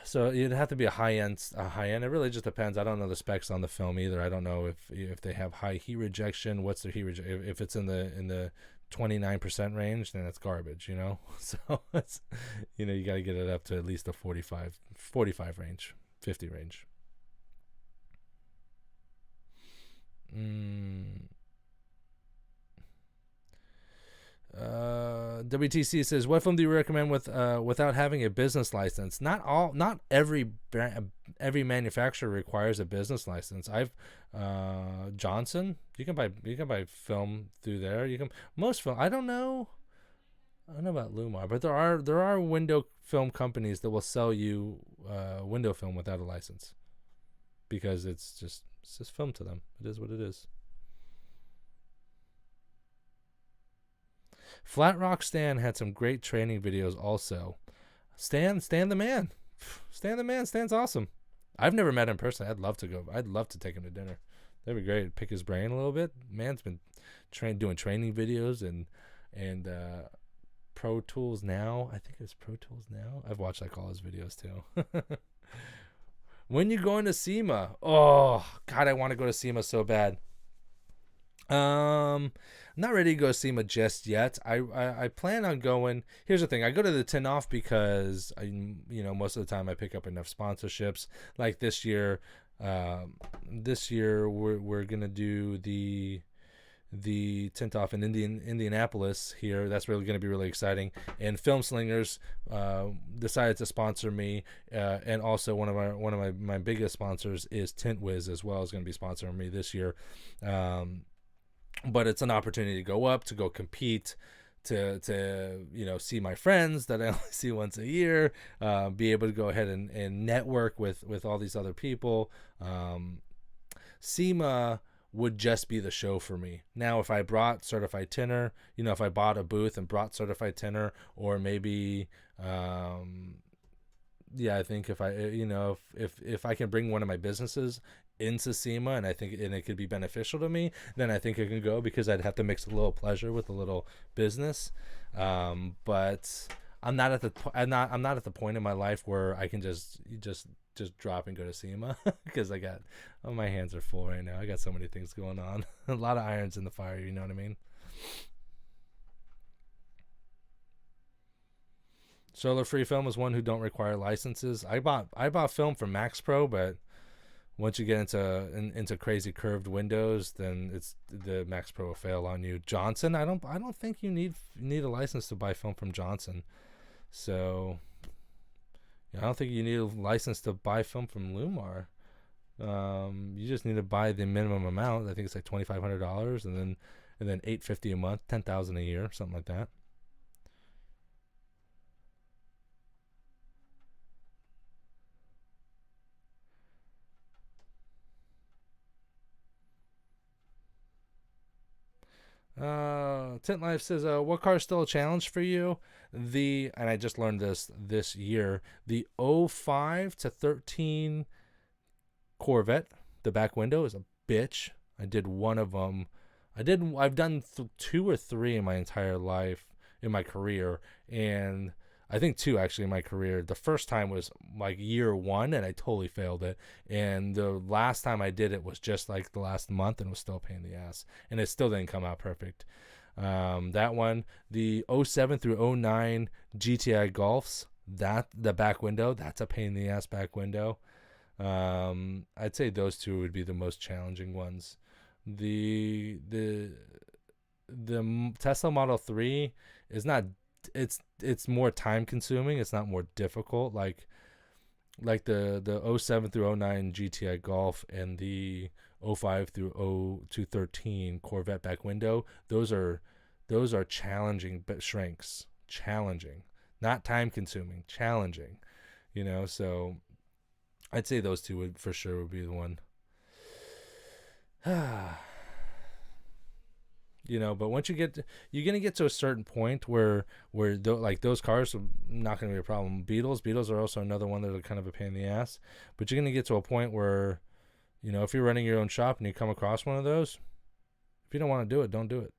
So it'd have to be a high end. It really just depends. I don't know the specs on the film either. I don't know if they have high heat rejection. What's their heat rejection? If it's in the 29% range, then it's garbage. So it's, you got to get it up to at least a 45 range, 50 range. WTC says, what film do you recommend without having a business license? Not every manufacturer requires a business license. Johnson, you can buy film through there. Most film, I don't know about Llumar, but there are window film companies that will sell you window film without a license, because it's just film to them. It is what it is. Flat Rock Stan had some great training videos also. Stan the man. Stan's awesome. I've never met him personally. I'd love to take him to dinner. That'd be great. Pick his brain a little bit. Man's been doing training videos and Pro Tools Now. I think it's Pro Tools Now. I've watched like all his videos too. When you going to SEMA? Oh God, I want to go to SEMA so bad. I'm not ready to go to SEMA just yet. I plan on going. Here's the thing. I go to the Tin Off because most of the time I pick up enough sponsorships. Like this year, we're gonna do the Tint Off in Indianapolis here. That's really going to be really exciting. And Film Slingers decided to sponsor me, and also one of my biggest sponsors is Tint Wiz as well, is going to be sponsoring me this year. But it's an opportunity to go up, to go compete, to see my friends that I only see once a year, be able to go ahead and network with all these other people. SEMA would just be the show for me. Now, if I brought certified tinner, if I bought a booth and brought certified tinner, or maybe, I think if I can bring one of my businesses into SEMA and it could be beneficial to me, then I think I can go, because I'd have to mix a little pleasure with a little business. But I'm not at the point in my life where I can just drop and go to SEMA, because my hands are full right now. I got so many things going on. A lot of irons in the fire, you know what I mean? Solar Free Film is one who don't require licenses. I bought film from Max Pro, but Once you get into crazy curved windows, then it's the Max Pro will fail on you. Johnson, I don't think you need a license to buy film from Johnson. So I don't think you need a license to buy film from Llumar. You just need to buy the minimum amount. I think it's like $2,500, and then $850 a month, $10,000 a year, something like that. Tint Life says, what car is still a challenge for you? And I just learned this year, the 05 to 13 Corvette, the back window is a bitch. I did one of them. I've done 2 or 3 in my entire life, in my career, and I think 2 actually in my career. The first time was like year 1, and I totally failed it. And the last time I did it was just like the last month, and it was still a pain in the ass. And it still didn't come out perfect. That one, the 07 through 09 GTI Golfs, the back window, that's a pain in the ass back window. I'd say those 2 would be the most challenging ones. The Tesla Model 3 is not. It's more time consuming. It's not more difficult. Like the 07 through 09 GTI Golf and the 05 through 13 Corvette back window. Those are challenging shrinks. Challenging, not time consuming. Challenging, So I'd say those 2 would for sure would be the one. But once you're gonna get to a certain point where like those cars are not gonna be a problem. Beetles are also another one that are kind of a pain in the ass. But you're gonna get to a point where, if you're running your own shop and you come across one of those, if you don't want to do it, don't do it,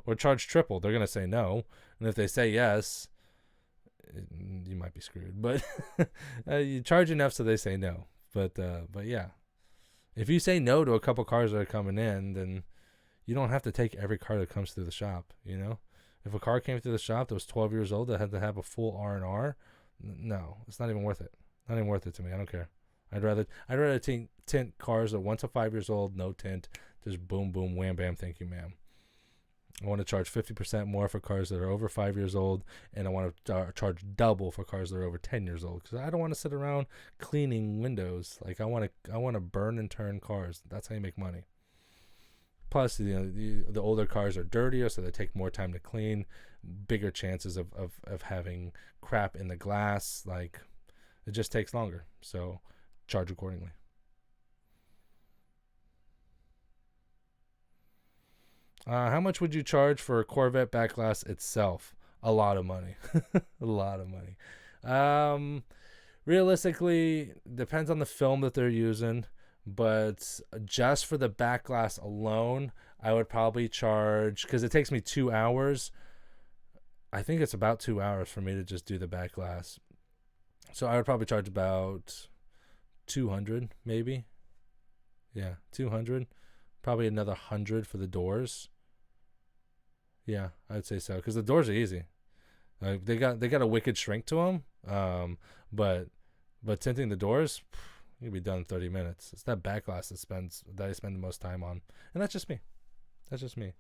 or charge triple. They're gonna say no, and if they say yes, you might be screwed. But you charge enough so they say no. But yeah, if you say no to a couple cars that are coming in, then you don't have to take every car that comes through the shop. If a car came through the shop that was 12 years old that had to have a full R&R, no, it's not even worth it. Not even worth it to me. I don't care. I'd rather tint cars that 1 to 5 years old, no tint, just boom, boom, wham, bam, thank you, ma'am. I want to charge 50% more for cars that are over 5 years old, and I want to charge double for cars that are over 10 years old, because I don't want to sit around cleaning windows. Like I want to burn and turn cars. That's how you make money. Plus, the older cars are dirtier, so they take more time to clean. Bigger chances of having crap in the glass. Like, it just takes longer. So, charge accordingly. How much would you charge for a Corvette back glass itself? A lot of money. A lot of money. Realistically, depends on the film that they're using. But just for the back glass alone, I would probably charge, because it takes me 2 hours. I think it's about 2 hours for me to just do the back glass. So I would probably charge about 200, maybe. Yeah, 200. Probably another 100 for the doors. Yeah, I'd say so, because the doors are easy. They got a wicked shrink to them. But tinting the doors, you'll be done in 30 minutes. It's that back glass that I spend the most time on. And that's just me. That's just me.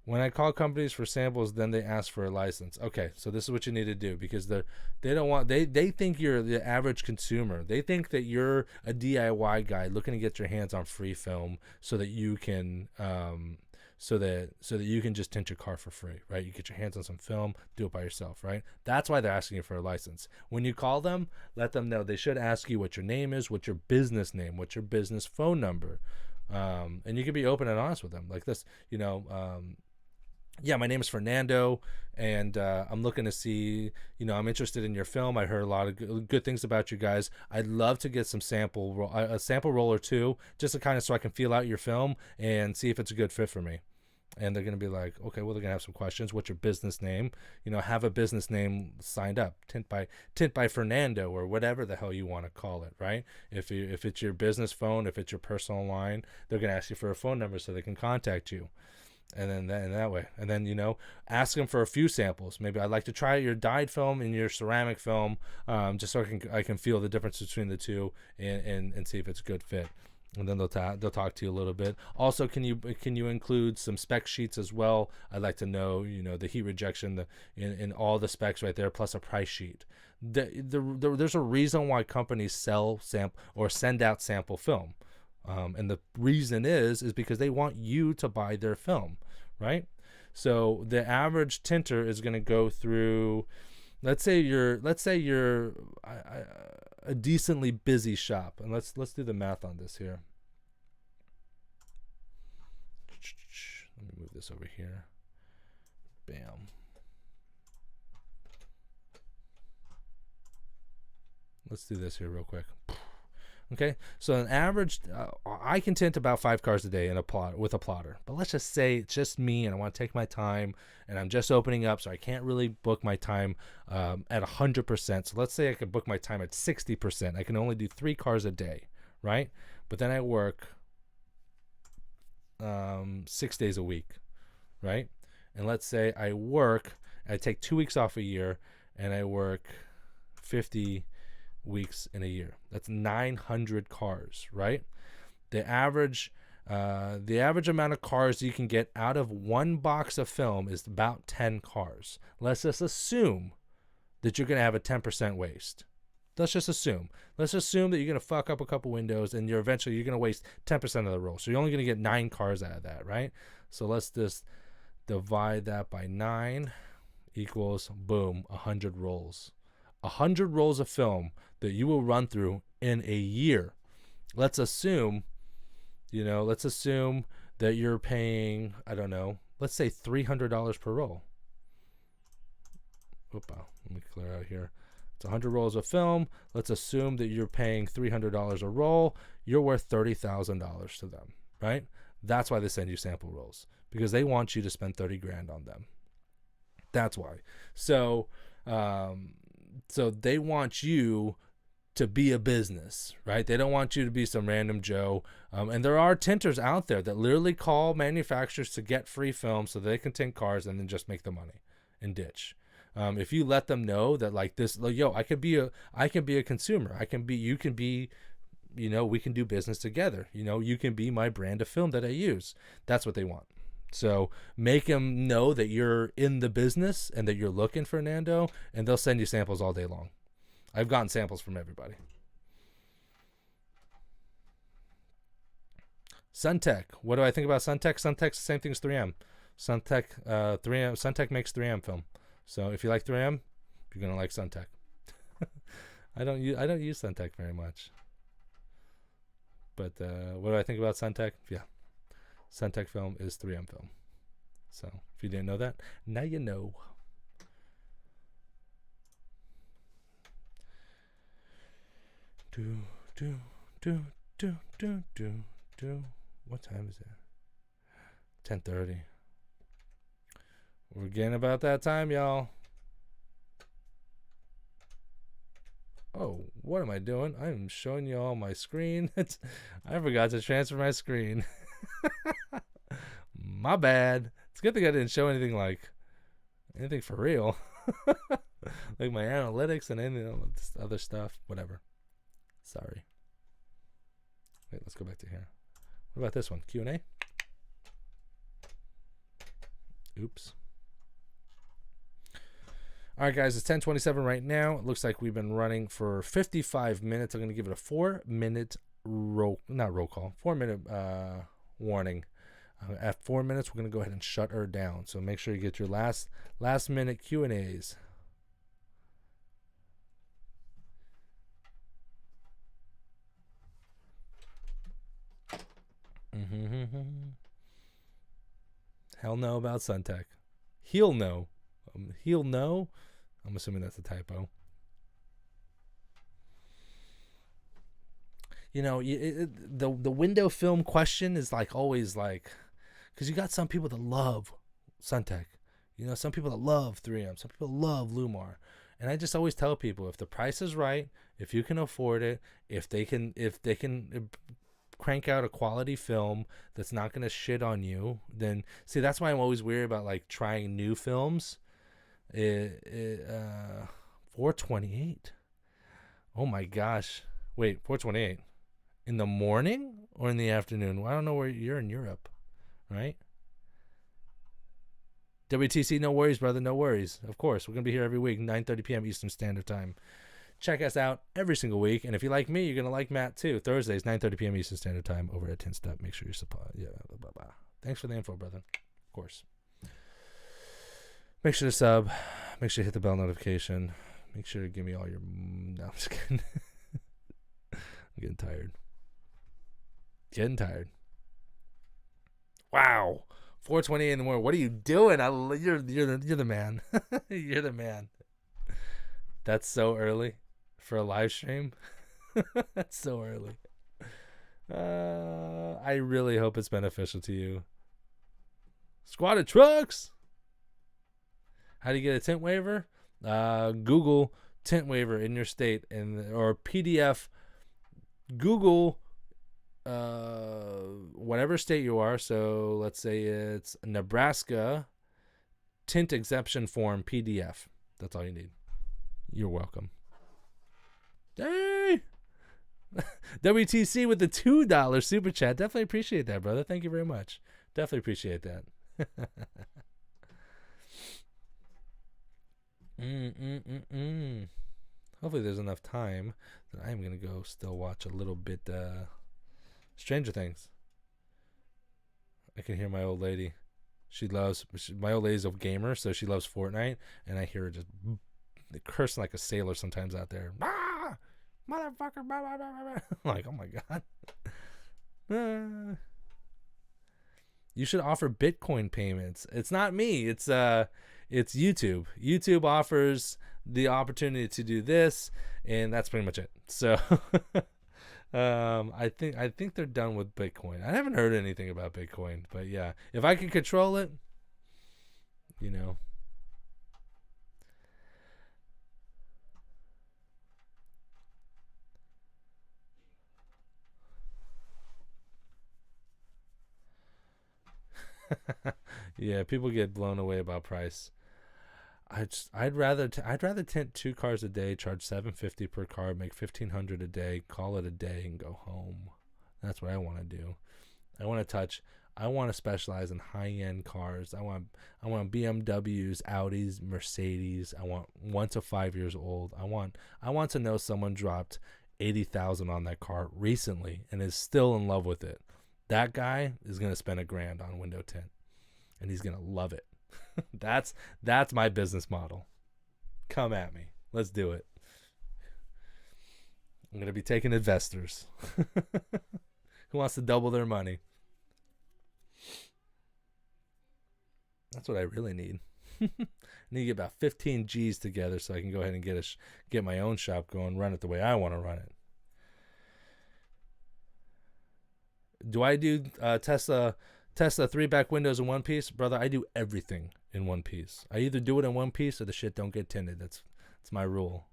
When I call companies for samples, then they ask for a license. Okay, so this is what you need to do, because they think you're the average consumer. They think that you're a DIY guy looking to get your hands on free film so that you can so that you can just tint your car for free, right? You get your hands on some film, do it by yourself, right? That's why they're asking you for a license. When you call them, let them know. They should ask you what your name is, what's your business name, what's your business phone number, and you can be open and honest with them like this. Yeah, my name is Fernando, and I'm looking to see, I'm interested in your film. I heard a lot of good things about you guys. I'd love to get some a sample roll or two, just to kind of so I can feel out your film and see if it's a good fit for me. And they're going to be like, okay, well, they're going to have some questions. What's your business name? Have a business name signed up, Tint by Fernando, or whatever the hell you want to call it, right? If it's your business phone, if it's your personal line, they're going to ask you for a phone number so they can contact you. And then that way. And then, ask them for a few samples. Maybe I'd like to try your dyed film and your ceramic film, just so I can feel the difference between the two and see if it's a good fit. And then they'll talk to you a little bit. Also, can you include some spec sheets as well? I'd like to know, the heat rejection, in all the specs right there, plus a price sheet. There's a reason why companies sell sample or send out sample film, and the reason is because they want you to buy their film, right? So the average tinter is going to go through. Let's say you're a decently busy shop, and let's do the math on this here. Let me move this over here. Bam. Let's do this here real quick. Okay, so an average, I can tint about 5 cars a day with a plotter. But let's just say it's just me, and I want to take my time, and I'm just opening up, so I can't really book my time at 100%. So let's say I could book my time at 60%. I can only do 3 cars a day, right? But then I work 6 days a week, right? And let's say I take 2 weeks off a year, and I work 50 weeks in a year. That's 900 cars, right? The average amount of cars you can get out of one box of film is about 10 cars. Let's just assume that you're going to have a 10% waste. Let's just assume that you're going to fuck up a couple windows, and you're going to waste 10% of the roll. So you're only going to get 9 cars out of that, right? So let's just divide that by 9 equals, boom, 100 rolls. 100 rolls of film that you will run through in a year. Let's assume that you're paying, I don't know, let's say $300 per roll. Let me clear out here. It's 100 rolls of film. Let's assume that you're paying $300 a roll. You're worth $30,000 to them, right? That's why they send you sample rolls, because they want you to spend 30 grand on them. That's why. So they want you to be a business, right? They don't want you to be some random Joe. And there are tinters out there that literally call manufacturers to get free film so they can tint cars and then just make the money and ditch. If you let them know that, like, this, like, yo, I can be a consumer. You can be, we can do business together. You can be my brand of film that I use. That's what they want. So make them know that you're in the business and that you're looking for Nando, and they'll send you samples all day long. I've gotten samples from everybody. Suntech. What do I think about Suntech? Suntech's the same thing as 3M. Suntech makes 3M film. So if you like 3M, you're gonna like Suntech. I don't use Suntech very much. But what do I think about Suntech? Yeah. Suntech film is 3M film. So if you didn't know that, now you know. What time is it? 10:30. We're getting about that time, y'all. Oh, what am I doing? I'm showing you all my screen. I forgot to transfer my screen. My bad. It's a good thing I didn't show anything for real. Like my analytics and any other stuff. Whatever. Sorry. Wait, let's go back to here. What about this one? Q&A? Oops. All right, guys, it's 10:27 right now. It looks like we've been running for 55 minutes. I'm going to give it a 4-minute roll call, 4-minute warning. At 4 minutes, we're going to go ahead and shut her down. So make sure you get your last minute Q&As. Hell no about Suntech. He'll know. He'll know. I'm assuming that's a typo. The window film question is always Because you got some people that love Suntech. You know, some people that love 3M. Some people love Llumar. And I just always tell people, if the price is right, if you can afford it, if they can crank out a quality film that's not going to shit on you, then see, that's why I'm always weary about like trying new films. 428. Oh my gosh. Wait, 428. In the morning or in the afternoon? Well, I don't know where you're in Europe, right? WTC, no worries, brother. No worries. Of course, we're going to be here every week, 9:30 p.m. Eastern Standard Time. Check us out every single week. And if you like me, you're going to like Matt too. Thursdays, 9:30 p.m. Eastern Standard Time over at Tint Step. Make sure you supply. Yeah, blah, blah, blah. Thanks for the info, brother. Of course. Make sure to sub. Make sure to hit the bell notification. Make sure to give me all your... No, I'm just kidding. I'm getting tired. Wow. 4:28 in the morning. What are you doing? You're the man. You're the man. That's so early for a live stream. That's so early. I really hope it's beneficial to you. Squad of trucks. How do you get a tint waiver? Google tint waiver in your state or PDF. Google whatever state you are. So let's say it's Nebraska tint exemption form PDF. That's all you need. You're welcome. Hey! WTC with the $2 super chat. Definitely appreciate that, brother. Thank you very much. Definitely appreciate that. Hopefully there's enough time that I'm going to go still watch a little bit Stranger Things. I can hear my old lady. My old lady's a gamer, so she loves Fortnite, and I hear her just cursing like a sailor sometimes out there. Ah! Motherfucker, blah, blah, blah, blah. I'm like, oh my God. You should offer Bitcoin payments. It's not me. It's YouTube. YouTube offers the opportunity to do this, and that's pretty much it. So I think they're done with Bitcoin. I haven't heard anything about Bitcoin, but yeah, if I can control it, you know. Yeah, people get blown away about price. I'd rather tint 2 cars a day, charge $750 per car, make $1,500 a day, call it a day, and go home. That's what I want to do. I want to specialize in high-end cars. I want BMWs, Audis, Mercedes. I want 1 to 5 years old. I want to know someone dropped $80,000 on that car recently and is still in love with it. That guy is going to spend $1,000 on window tint, and he's going to love it. That's my business model. Come at me. Let's do it. I'm going to be taking investors. Who wants to double their money? That's what I really need. I need to get about 15 G's together so I can go ahead and get my own shop going, run it the way I want to run it. Do I do Tesla 3-back windows in one piece? Brother, I do everything in one piece. I either do it in one piece or the shit don't get tinted. That's my rule.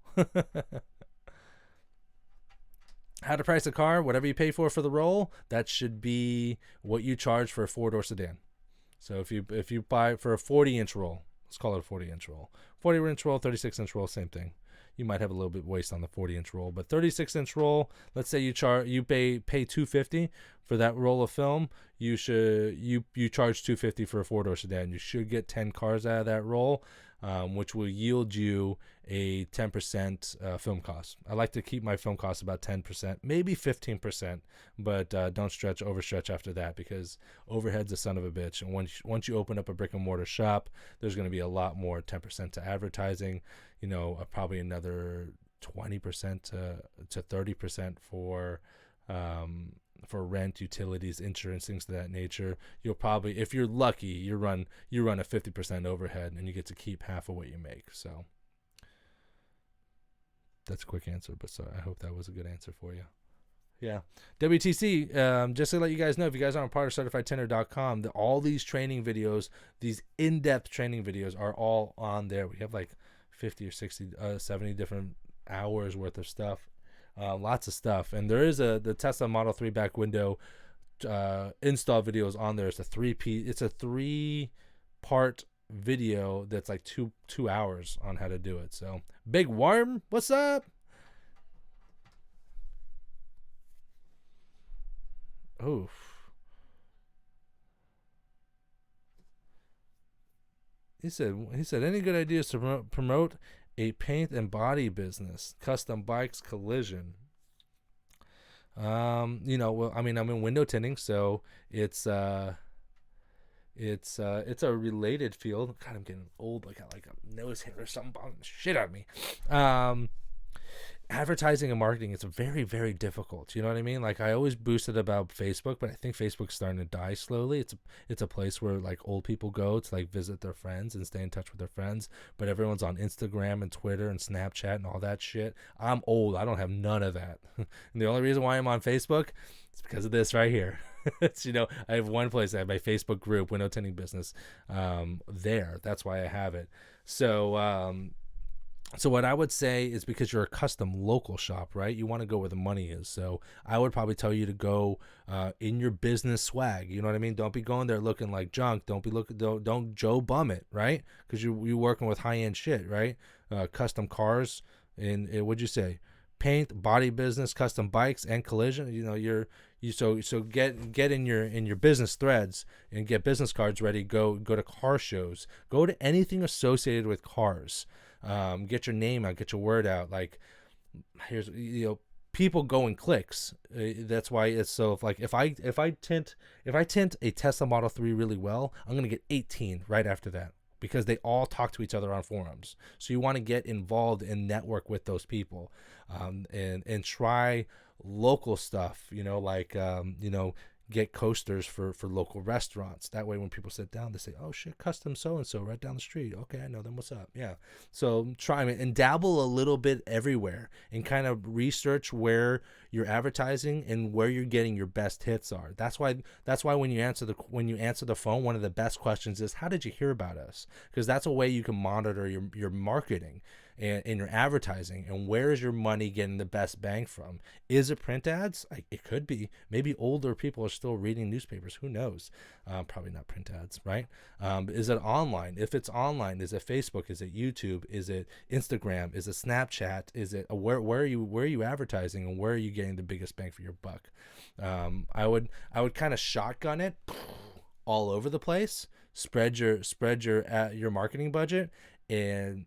How to price a car? Whatever you pay for the roll, that should be what you charge for a 4-door sedan. So if you buy for a 40-inch roll, let's call it a 40-inch roll. 40-inch roll, 36-inch roll, same thing. You might have a little bit waste on the 40-inch roll, but 36-inch roll, let's say you pay $250 for that roll of film. You charge $250 for a 4-door sedan. You should get 10 cars out of that roll, which will yield you a 10% film cost. I like to keep my film costs about 10%, maybe 15%, but don't overstretch after that, because overhead's a son of a bitch. And once you open up a brick and mortar shop, there's going to be a lot more 10% to advertising. Probably another 20% to 30% for rent, utilities, insurance, things of that nature. You'll probably, if you're lucky, you run a 50% overhead, and you get to keep half of what you make. So that's a quick answer, but I hope that was a good answer for you. Yeah. WTC, just to let you guys know, if you guys aren't part of CertifiedTinter.com, all these training videos, these in-depth training videos are all on there. We have like 50 or 60, 70 different hours worth of stuff. Lots of stuff. And there is the Tesla Model 3 back window install videos on there. It's a 3-part video that's like two hours on how to do it. So Big Worm, what's up? Oof. He said any good ideas to promote a paint and body business, custom bikes, collision. Well, I mean, I'm in window tinting, so it's a related field. God, I'm getting old. I got like a nose hair or something bothering the shit out of me. Advertising and marketing, it's very, very difficult. You know what I mean? Like, I always boasted about Facebook, but I think Facebook's starting to die slowly. It's a place where like old people go to like visit their friends and stay in touch with their friends, but everyone's on Instagram and Twitter and Snapchat and all that shit. I'm old. I don't have none of that. And the only reason why I'm on Facebook is because of this right here. It's, I have one place. I have my Facebook group, Window Tinting Business, there. That's why I have it. So what I would say is, because you're a custom local shop, right? You want to go where the money is. So I would probably tell you to go in your business swag. You know what I mean? Don't be going there looking like junk. Don't Joe Bum it, right? Because you working with high end shit, right? Custom cars and what'd you say? Paint, body business, custom bikes, and collision. So get in your business threads and get business cards ready. Go to car shows. Go to anything associated with cars. Get your name out, get your word out. Like, here's, people go in clicks. That's why it's so, if I tint a Tesla Model 3 really well, I'm gonna get 18 right after that, because they all talk to each other on forums. So you want to get involved and network with those people, and try local stuff. Get coasters for local restaurants. That way when people sit down, they say, oh shit, custom so-and-so right down the street. Okay, I know them. What's up? Yeah. So try it and dabble a little bit everywhere and kind of research where you're advertising and where you're getting your best hits are. That's why when you answer the phone, one of the best questions is, how did you hear about us? Because that's a way you can monitor your marketing and your advertising, and where is your money getting the best bang from? Is it print ads? It could be. Maybe older people are still reading newspapers. Who knows? Probably not print ads, right? Is it online? If it's online, is it Facebook? Is it YouTube? Is it Instagram? Is it Snapchat? Is it where are you advertising, and where are you getting the biggest bang for your buck? I would kind of shotgun it all over the place. Spread your marketing budget and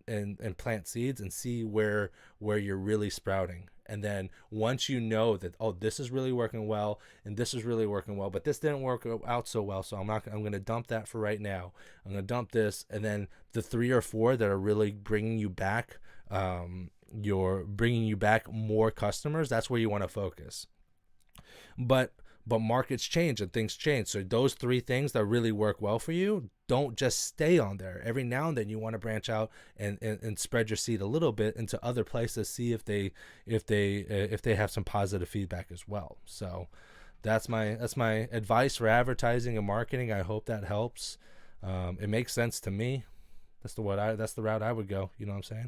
plant seeds and see where you're really sprouting. And then once you know that, oh, this is really working well and this is really working well, but this didn't work out so well, so I'm going to dump that for right now. I'm going to dump this, and then the 3 or 4 that are really bringing you back, you're bringing you back more customers. That's where you want to focus. But markets change and things change. So those 3 things that really work well for you, don't just stay on there. Every now and then you want to branch out and spread your seed a little bit into other places, see if they have some positive feedback as well. So that's my advice for advertising and marketing. I hope that helps. It makes sense to me. That's the route I would go. You know what I'm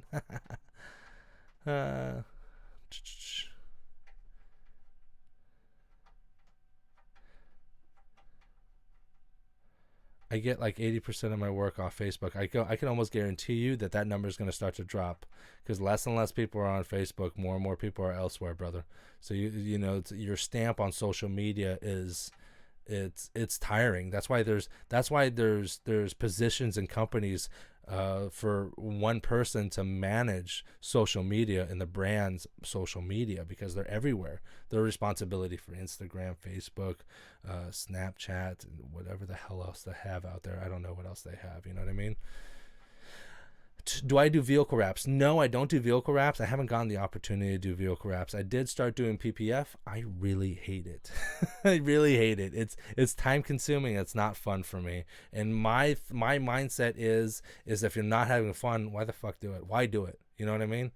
saying? I get like 80% of my work off Facebook. I can almost guarantee you that number is going to start to drop, because less and less people are on Facebook. More and more people are elsewhere, brother. So your stamp on social media is, it's tiring. That's why there's positions in companies for one person to manage social media and the brand's social media, because they're everywhere. Their responsibility for Instagram, Facebook, Snapchat, and whatever the hell else they have out there. I don't know what else they have. You know what I mean? Do I do vehicle wraps? No, I don't do vehicle wraps. I haven't gotten the opportunity to do vehicle wraps. I did start doing PPF. I really hate it. I really hate it. It's time consuming. It's not fun for me. And my mindset is if you're not having fun, why the fuck do it? Why do it? You know what I mean?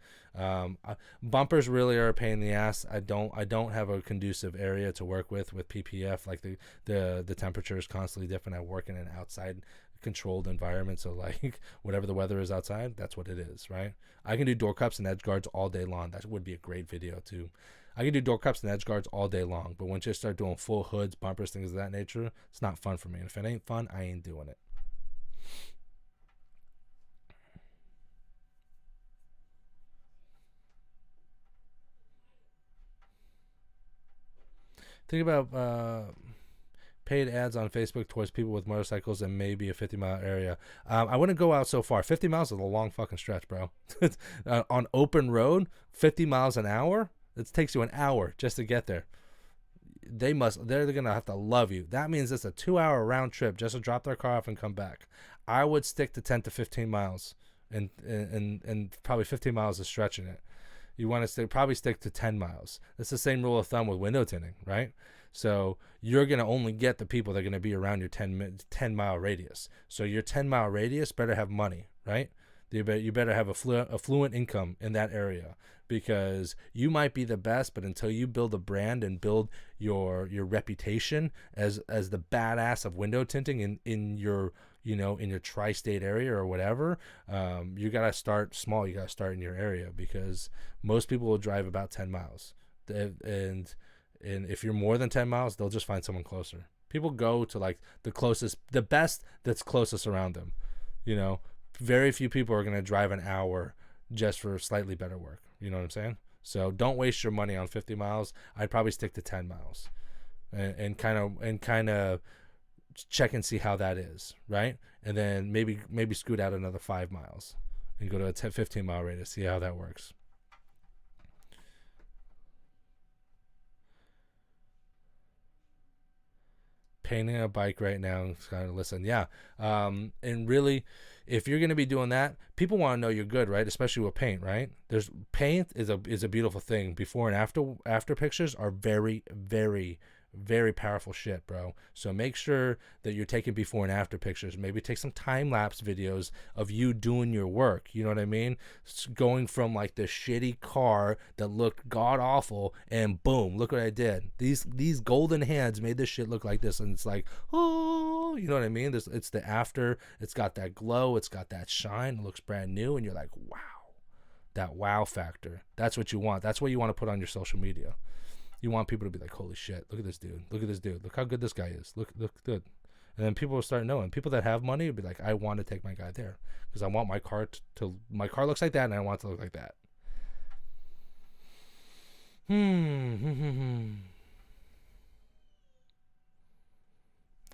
Bumpers really are a pain in the ass. I don't have a conducive area to work with PPF. Like the temperature is constantly different. I work in an outside controlled environment, so like whatever the weather is outside, that's what it is, right? I can do door cups and edge guards all day long. That would be a great video too. I can do door cups and edge guards all day long, but once you start doing full hoods, bumpers, things of that nature, it's not fun for me. And if it ain't fun, I ain't doing it. Think about paid ads on Facebook towards people with motorcycles and maybe a 50-mile area. I wouldn't go out so far. 50 miles is a long fucking stretch, bro. On open road, 50 miles an hour, it takes you an hour just to get there. They're going to have to love you. That means it's a 2-hour round trip just to drop their car off and come back. I would stick to 10 to 15 miles, and probably 15 miles is stretching it. You want to probably stick to 10 miles. It's the same rule of thumb with window tinting, right? So you're going to only get the people that are going to be around your 10-mile radius. So your 10-mile radius better have money, right? You better have a fluent income in that area, because you might be the best, but until you build a brand and build your reputation as the badass of window tinting in your in your tri-state area or whatever, you got to start small. You got to start in your area, because most people will drive about 10 miles. And if you're more than 10 miles, they'll just find someone closer. People go to like the best that's closest around them. Very few people are going to drive an hour just for slightly better work. You know what I'm saying? So don't waste your money on 50 miles. I'd probably stick to 10 miles and kind of check and see how that is, right? And then maybe scoot out another 5 miles and go to a 15-mile radius, see how that works. Painting a bike right now, kind of listen, yeah. And really, if you're going to be doing that, people want to know you're good, right? Especially with paint, right? Paint is a beautiful thing. Before and after pictures are very, very, very powerful shit, bro. So make sure that you're taking before and after pictures. Maybe take some time-lapse videos of you doing your work. You know what I mean? Going from like the shitty car that looked god-awful, and boom, look what I did. These golden hands made this shit look like this, and it's like, oh, you know what I mean? It's the after. It's got that glow. It's got that shine. It looks brand new, and you're like, wow. That wow factor. That's what you want. That's what you want to put on your social media. You want people to be like, holy shit, look at this dude. Look at this dude. Look how good this guy is. Look good. And then people will start knowing. People that have money will be like, I want to take my guy there, because I want my car my car looks like that, and I want it to look like that.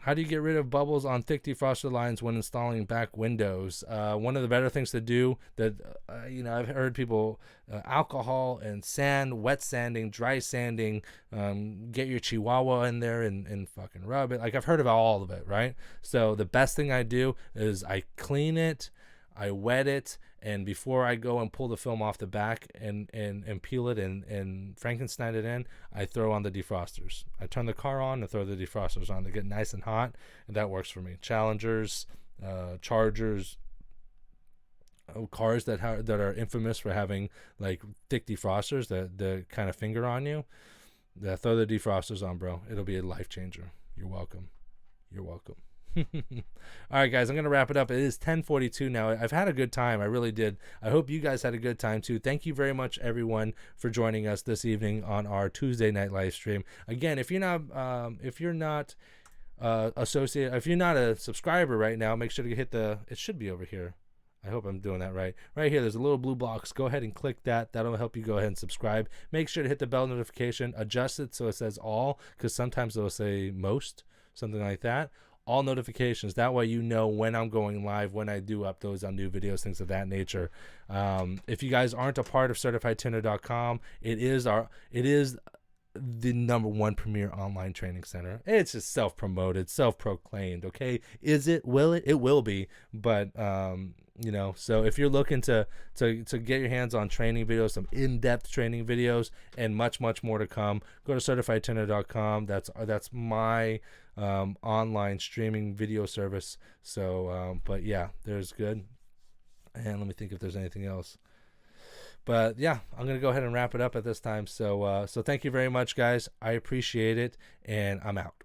How do you get rid of bubbles on thick defroster lines when installing back windows? One of the better things to do that, I've heard people, alcohol and sand, wet sanding, dry sanding, get your Chihuahua in there and fucking rub it. Like, I've heard of all of it, right? So the best thing I do is I clean it, I wet it, and before I go and pull the film off the back and peel it and Frankenstein it in, I throw on the defrosters. I turn the car on and throw the defrosters on. They get nice and hot, and that works for me. Challengers, Chargers, cars that are infamous for having like thick defrosters that kind of finger on you, throw the defrosters on, bro. It'll be a life changer. You're welcome. All right, guys, I'm gonna wrap it up. It is 10:42 now. I've had a good time. I really did. I hope you guys had a good time too. Thank you very much, everyone, for joining us this evening on our Tuesday night live stream. Again, if you're not a subscriber right now, make sure to hit it should be over here. I hope I'm doing that right. Right here, there's a little blue box. Go ahead and click that. That'll help you go ahead and subscribe. Make sure to hit the bell notification. Adjust it so it says all, because sometimes it'll say most, something like that. All notifications. That way you know when I'm going live, when I do uploads on new videos, things of that nature. If you guys aren't a part of CertifiedTinter.com, it is the #1 premier online training center. It's just self-promoted, self-proclaimed, okay? Is it? Will it? It will be. But You know, so if you're looking to get your hands on training videos, some in-depth training videos, and much more to come, go to certifiedtinter.com. That's my online streaming video service. So but yeah, there's good. And let me think if there's anything else. But yeah, I'm gonna go ahead and wrap it up at this time. So so thank you very much, guys. I appreciate it, and I'm out.